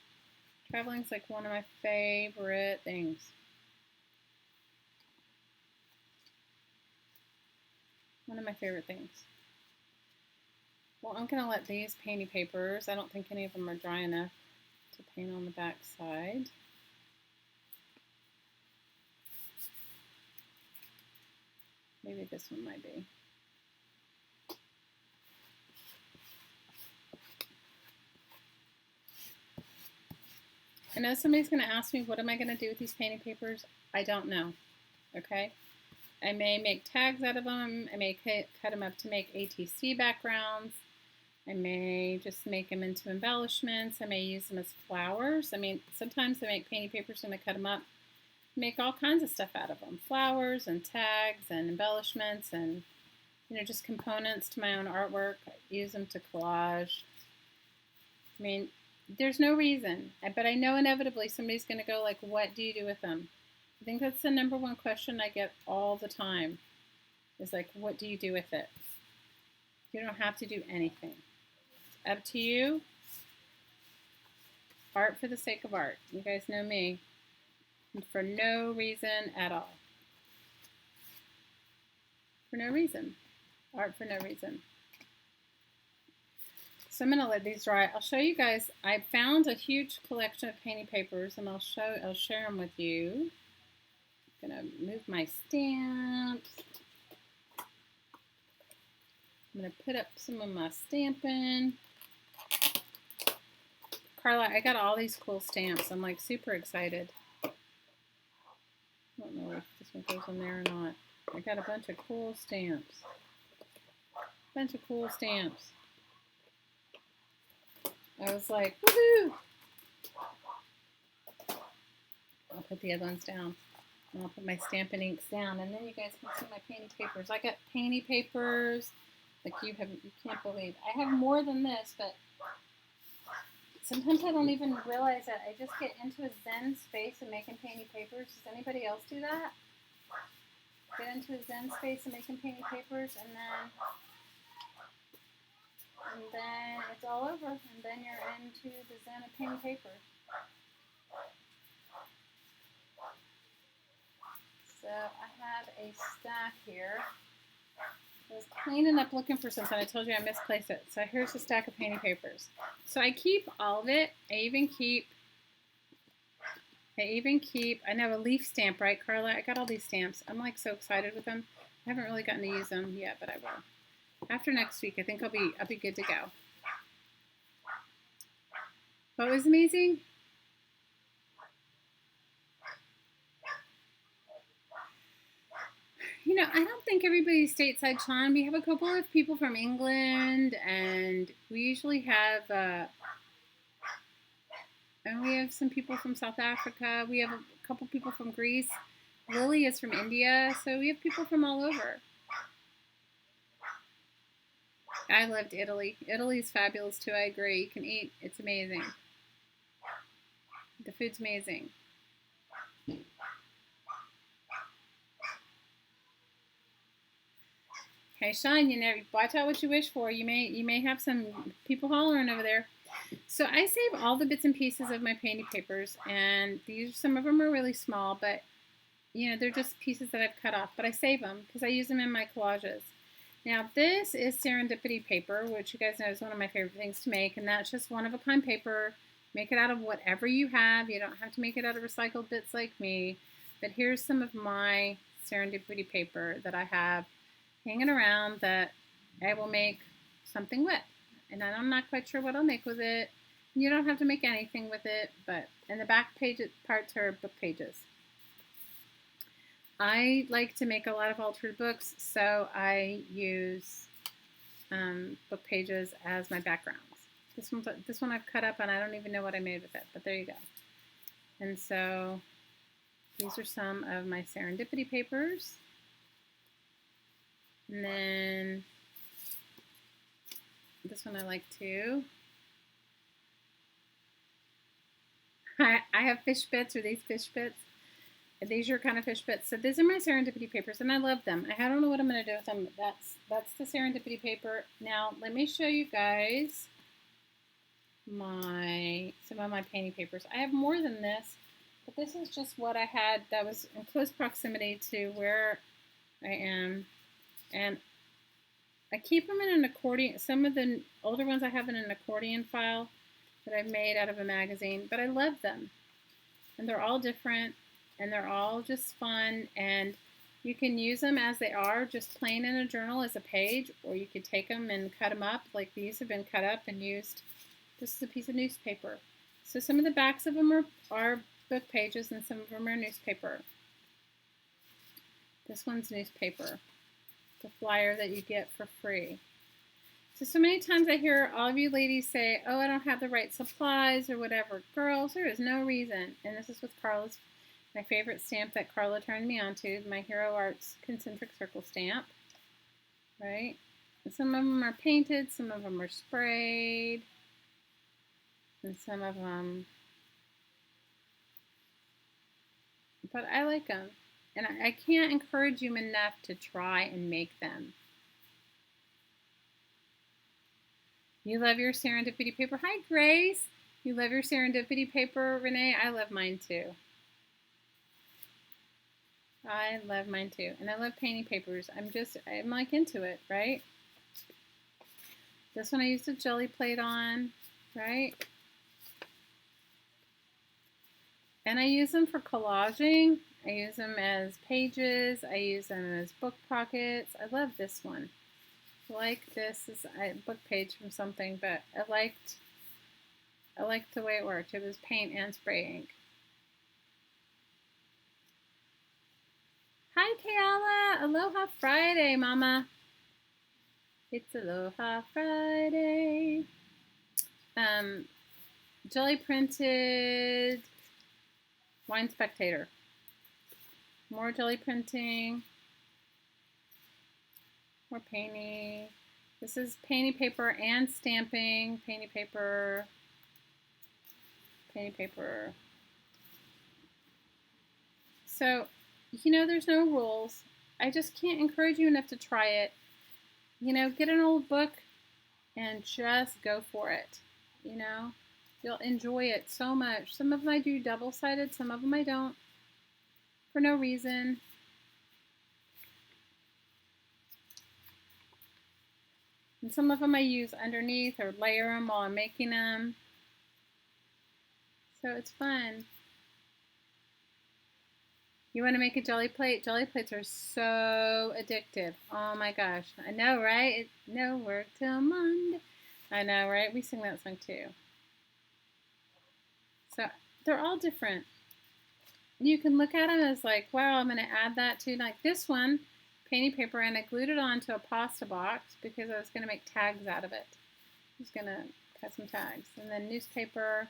Traveling's like one of my favorite things. One of my favorite things. Well, I'm going to let these painty papers, I don't think any of them are dry enough to paint on the back side. Maybe this one might be. I know somebody's going to ask me, what am I going to do with these painting papers? I don't know. Okay? I may make tags out of them. I may cut them up to make ATC backgrounds. I may just make them into embellishments. I may use them as flowers. I mean, sometimes I make painting papers and I cut them up, make all kinds of stuff out of them. Flowers and tags and embellishments and, you know, just components to my own artwork. I use them to collage. I mean, there's no reason, but I know inevitably somebody's going to go like, what do you do with them? I think that's the number one question I get all the time is like, what do you do with it? You don't have to do anything. It's up to you. art for the sake of art. You guys know me. For no reason at all. For no reason. Art for no reason. So I'm going to let these dry. I'll show you guys. I found a huge collection of painting papers, and I'll share them with you. I'm going to move my stamps. I'm going to put up some of my stamping. Carla, I got all these cool stamps. I'm like super excited. I don't know if this one goes in there or not. I got a bunch of cool stamps. I was like, woohoo! I'll put the other ones down. And I'll put my Stampin' Inks down. And then you guys can see my painting papers. I got painting papers like you can't believe. I have more than this, but sometimes I don't even realize it. I just get into a zen space of making painting papers. Does anybody else do that? Get into a zen space of making painting papers, and then it's all over, and then you're into the zen of painting paper. So I have a stack here. I was cleaning up looking for something. I told you I misplaced it. So here's a stack of painting papers. So I keep all of it. I even keep, I know a leaf stamp, right, Carla? I got all these stamps. I'm like so excited with them. I haven't really gotten to use them yet, but I will. After next week, I think I'll be good to go. What was amazing? You know, I don't think everybody's stateside, Sean. We have a couple of people from England, and we usually have, and we have some people from South Africa. We have a couple people from Greece. Lily is from India, so we have people from all over. I loved Italy. Italy's fabulous too, I agree. You can eat, it's amazing. The food's amazing. Okay, Sean, you know, watch out what you wish for. You may have some people hollering over there. So I save all the bits and pieces of my painting papers, and some of them are really small, but you know, they're just pieces that I've cut off, but I save them because I use them in my collages. Now this is serendipity paper, which you guys know is one of my favorite things to make, and that's just one-of-a-kind paper. Make it out of whatever you have. You don't have to make it out of recycled bits like me, but here's some of my serendipity paper that I have hanging around that I will make something with. And I'm not quite sure what I'll make with it. You don't have to make anything with it, but in the back page parts are book pages. I like to make a lot of altered books, so I use book pages as my backgrounds. This one I've cut up, and I don't even know what I made with it, but there you go. And so these are some of my serendipity papers. And then this one I like too. I have fish bits, or these fish bits. These are kind of fish bits. So these are my serendipity papers, and I love them. I don't know what I'm going to do with them. That's the serendipity paper. Now let me show you guys some of my painting papers. I have more than this, but this is just what I had that was in close proximity to where I am. And I keep them in an accordion. Some of the older ones I have in an accordion file that I've made out of a magazine, but I love them. And they're all different, and they're all just fun, and you can use them as they are, just plain in a journal as a page, or you could take them and cut them up, like these have been cut up and used. This is a piece of newspaper. So some of the backs of them are book pages, and some of them are newspaper. This one's newspaper. The flyer that you get for free. So many times I hear all of you ladies say, oh, I don't have the right supplies or whatever. Girls, there is no reason. And this is with Carla's, my favorite stamp that Carla turned me on to, my Hero Arts concentric circle stamp. Right? And some of them are painted, some of them are sprayed, and some of them, but I like them. And I can't encourage you enough to try and make them. You love your serendipity paper. Hi, Grace. You love your serendipity paper, Renee? I love mine too. I love mine too. And I love painting papers. I'm like into it, right? This one I used a jelly plate on, right? And I use them for collaging. I use them as pages. I use them as book pockets. I love this one. I like this is a book page from something, but I liked the way it worked. It was paint and spray ink. Hi, Kayala. Aloha Friday, Mama. It's Aloha Friday. Jelly printed Wine Spectator. More jelly printing. More painting. This is painting paper and stamping. Painting paper. Painting paper. So, you know, there's no rules. I just can't encourage you enough to try it. You know, get an old book and just go for it. You know, you'll enjoy it so much. Some of them I do double-sided, some of them I don't. For no reason. And some of them I use underneath or layer them while I'm making them. So it's fun. You want to make a jelly plate? Jelly plates are so addictive. Oh my gosh. I know, right? No work till Monday. I know, right? We sing that song too. So they're all different. You can look at them as like, wow, I'm going to add that to like this one, painting paper, and I glued it onto a pasta box because I was going to make tags out of it. I was going to cut some tags. And then newspaper.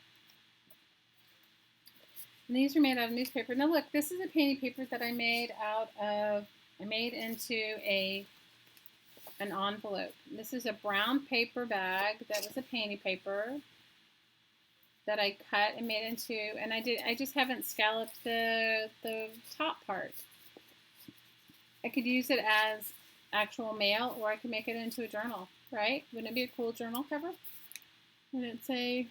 And these are made out of newspaper. Now look, this is a painting paper that I made into an envelope. This is a brown paper bag that was a painting paper that I cut and made into, and I just haven't scalloped the top part. I could use it as actual mail, or I could make it into a journal, right? Wouldn't it be a cool journal cover? Would it say,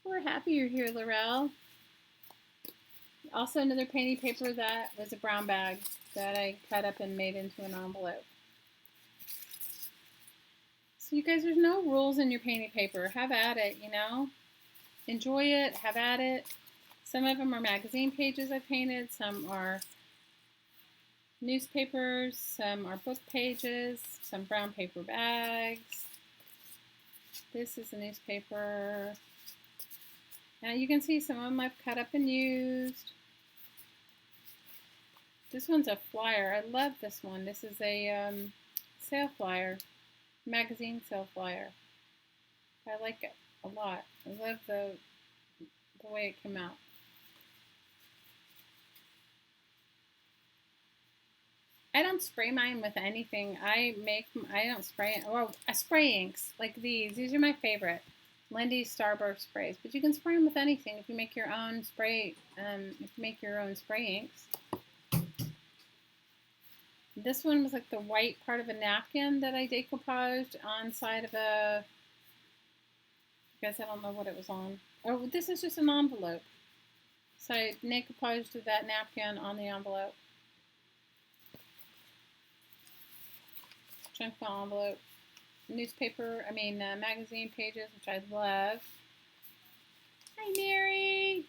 we're happy you're here, Laurel. Also another painting paper that was a brown bag that I cut up and made into an envelope. So you guys, there's no rules in your painting paper. Have at it, you know. Enjoy it, have at it. Some of them are magazine pages I painted, some are newspapers, some are book pages, some brown paper bags. This is a newspaper. Now you can see some of them I've cut up and used. This one's a flyer. I love this one. This is a sale flyer, magazine sale flyer. I like it a lot. I love the way it came out. I don't spray mine with anything. I don't spray it. Well, I spray inks like these. These are my favorite. Lindy's Starburst sprays. But you can spray them with anything if you make your own spray. If you make your own spray inks. This one was like the white part of a napkin that I decoupaged on side of a. I guess I don't know what it was on. Oh, this is just an envelope. So I decoupaged that napkin on the envelope. Chunk of envelope. Magazine pages, which I love. Hi, Mary.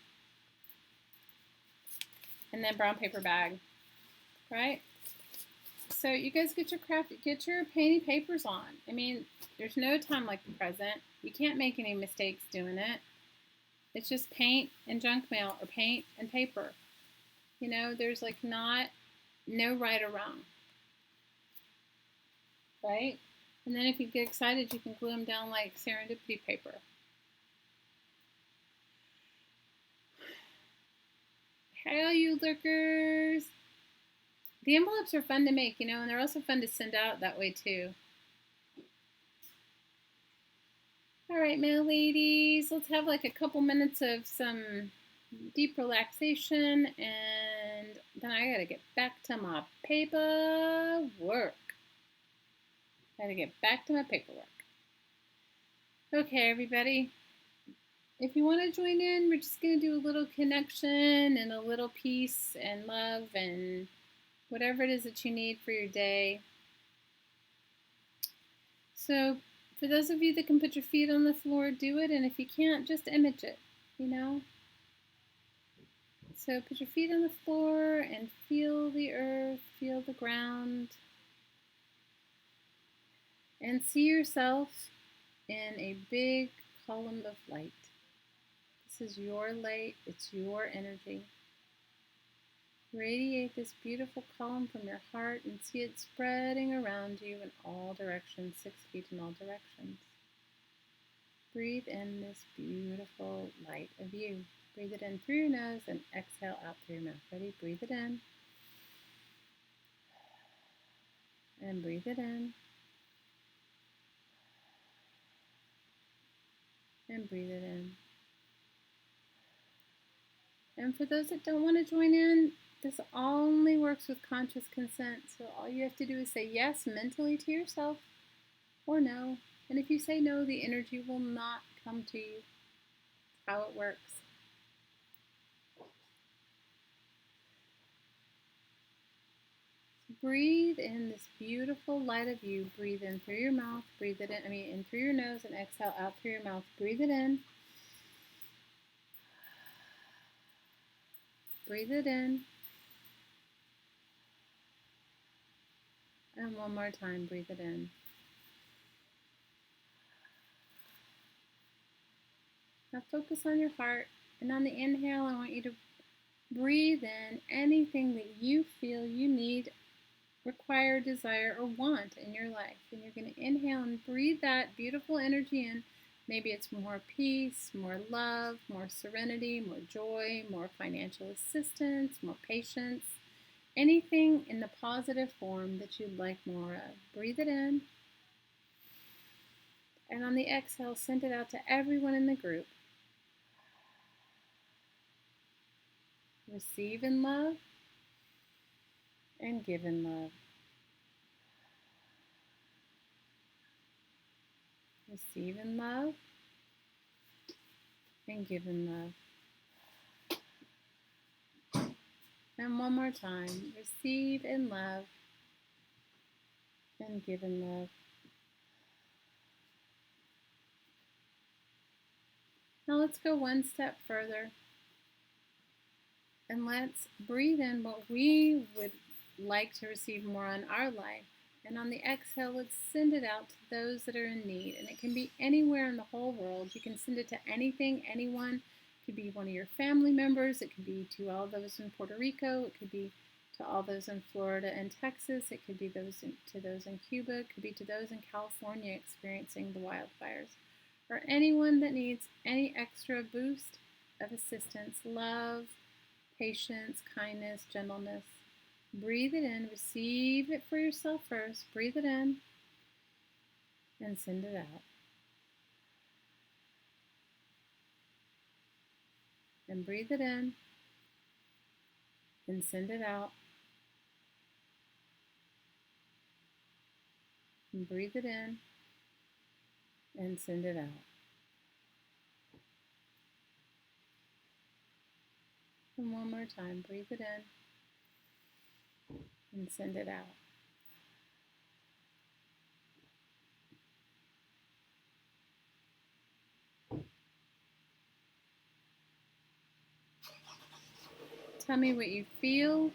And then brown paper bag, right? So you guys get your painting papers on. I mean, there's no time like the present. You can't make any mistakes doing it. It's just paint and junk mail or paint and paper. You know, there's like no right or wrong. Right? And then if you get excited, you can glue them down like serendipity paper. Hey, all you lurkers. The envelopes are fun to make, you know, and they're also fun to send out that way too. All right, mail ladies, let's have like a couple minutes of some deep relaxation, and then I gotta get back to my paper work. Gotta get back to my paperwork. Okay, everybody. If you want to join in, we're just going to do a little connection and a little peace and love and whatever it is that you need for your day. So for those of you that can put your feet on the floor, do it. And if you can't, just image it, you know. So put your feet on the floor and feel the earth, feel the ground. And see yourself in a big column of light. This is your light, it's your energy. Radiate this beautiful column from your heart and see it spreading around you in all directions, 6 feet in all directions. Breathe in this beautiful light of you. Breathe it in through your nose and exhale out through your mouth. Ready? Breathe it in. And breathe it in. And breathe it in. And for those that don't want to join in, this only works with conscious consent. So all you have to do is say yes mentally to yourself or no. And if you say no, the energy will not come to you. How it works. Breathe in this beautiful light of you. Breathe in through your mouth. Breathe it in through your nose and exhale out through your mouth. Breathe it in. Breathe it in. And one more time, breathe it in. Now focus on your heart. And on the inhale, I want you to breathe in anything that you feel you need, require, desire, or want in your life. And you're going to inhale and breathe that beautiful energy in. Maybe it's more peace, more love, more serenity, more joy, more financial assistance, more patience. Anything in the positive form that you'd like more of. Breathe it in. And on the exhale, send it out to everyone in the group. Receive in love and give in love. Receive in love and give in love. And one more time. Receive in love and give in love. Now let's go one step further. And let's breathe in what we would like to receive more on our life. And on the exhale, let's send it out to those that are in need. And it can be anywhere in the whole world. You can send it to anything, anyone. It could be one of your family members. It could be to all those in Puerto Rico. It could be to all those in Florida and Texas. It could be to those in Cuba. It could be to those in California experiencing the wildfires. Or anyone that needs any extra boost of assistance, love, patience, kindness, gentleness. Breathe it in. Receive it for yourself first. Breathe it in and send it out. And breathe it in and send it out. And breathe it in and send it out. And one more time. Breathe it in and send it out. Tell me what you feel,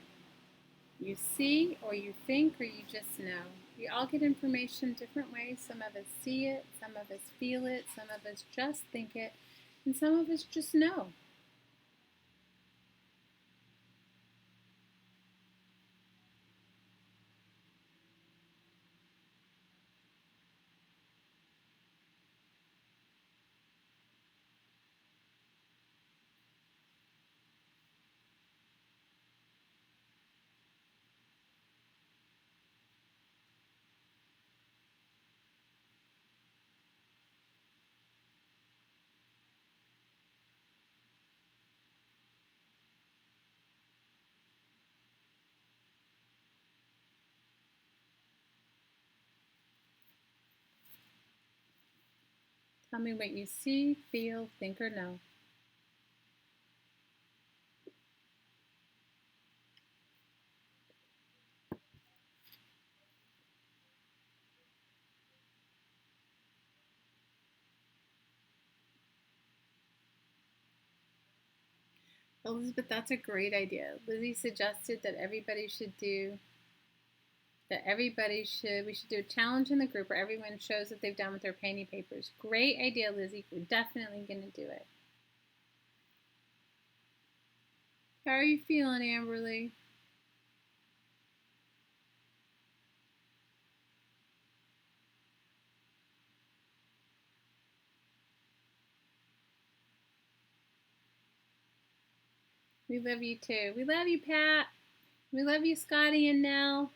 you see, or you think, or you just know. We all get information different ways. Some of us see it, some of us feel it, some of us just think it, and some of us just know. Tell me what you see, feel, think, or know. Elizabeth, that's a great idea. Lizzie suggested that we should do a challenge in the group where everyone shows what they've done with their painting papers. Great idea, Lizzie. We're definitely going to do it. How are you feeling, Amberly? We love you too. We love you, Pat. We love you, Scotty and Nell.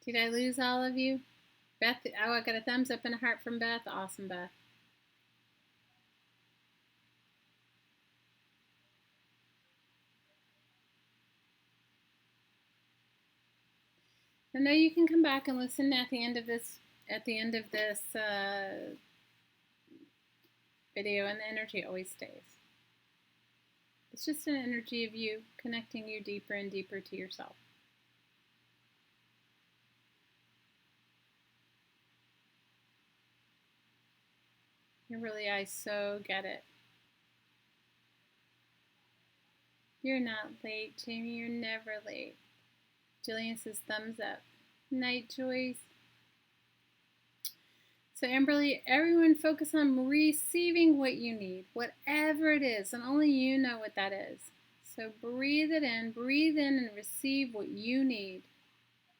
Did I lose all of you? Beth, oh, I got a thumbs up and a heart from Beth. Awesome, Beth. I know you can come back and listen at the end of this video, and the energy always stays. It's just an energy of you connecting you deeper and deeper to yourself. I so get it. You're not late, Jamie. You're never late. Jillian says thumbs up. Night, Joyce. So Amberly, everyone focus on receiving what you need, whatever it is, and only you know what that is. So breathe in and receive what you need.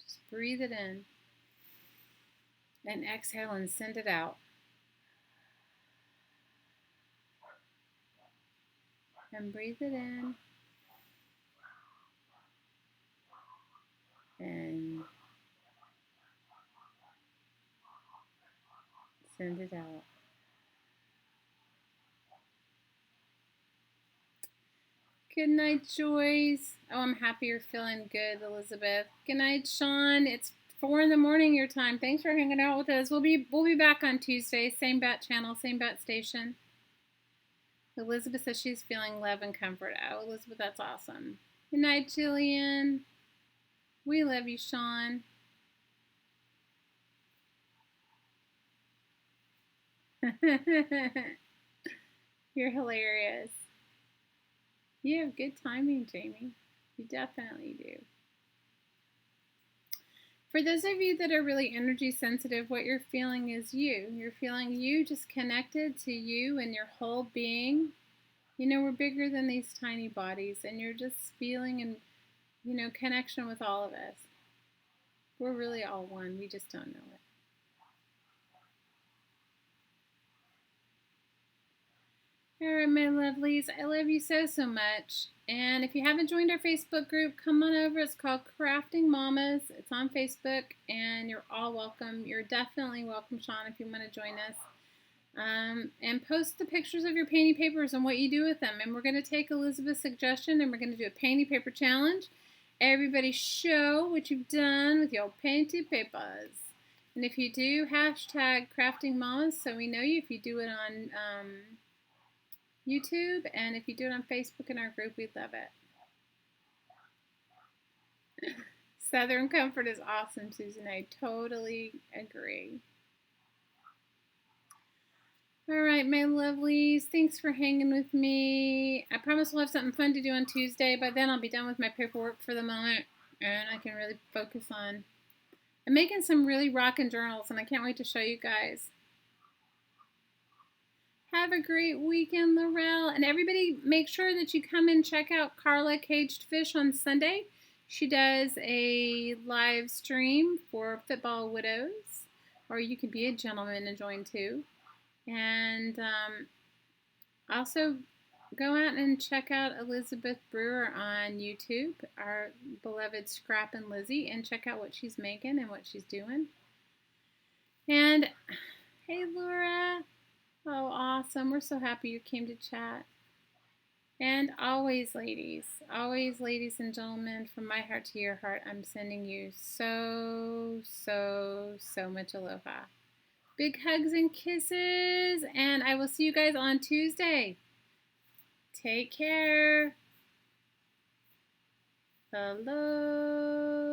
Just breathe it in. And exhale and send it out. And breathe it in. And send it out. Good night, Joyce. Oh, I'm happy you're feeling good, Elizabeth. Good night, Sean. It's 4 in the morning your time. Thanks for hanging out with us. We'll be back on Tuesday. Same bat channel, same bat station. Elizabeth says she's feeling love and comfort. Oh, Elizabeth, that's awesome. Good night, Jillian. We love you, Sean. You're hilarious. You have good timing, Jamie. You definitely do. For those of you that are really energy sensitive, what you're feeling is you. You're feeling you just connected to you and your whole being. You know, we're bigger than these tiny bodies, and you're just feeling and, connection with all of us. We're really all one. We just don't know it. All right, my lovelies, I love you so, so much. And if you haven't joined our Facebook group, come on over. It's called Crafting Mamas. It's on Facebook, and you're all welcome. You're definitely welcome, Sean, if you want to join us. And post the pictures of your painting papers and what you do with them. And we're going to take Elizabeth's suggestion, and we're going to do a painting paper challenge. Everybody show what you've done with your painting papers. And if you do, hashtag Crafting Mamas, so we know you. If you do it on YouTube, and if you do it on Facebook in our group, we'd love it. Southern Comfort is awesome, Susan. I totally agree. All right, my lovelies, thanks for hanging with me. I promise we'll have something fun to do on Tuesday. By then, I'll be done with my paperwork for the moment, and I can really focus on. I'm making some really rockin' journals, and I can't wait to show you guys. Have a great weekend, Laurel. And everybody, make sure that you come and check out Carla Caged Fish on Sunday. She does a live stream for Football Widows, or you can be a gentleman and join too. And also go out and check out Elizabeth Brewer on YouTube, our beloved Scrap and Lizzie, and check out what she's making and what she's doing. And hey, Laura. Oh, awesome. We're so happy you came to chat. And always, ladies and gentlemen, from my heart to your heart, I'm sending you so, so, so much aloha. Big hugs and kisses, and I will see you guys on Tuesday. Take care. Aloha.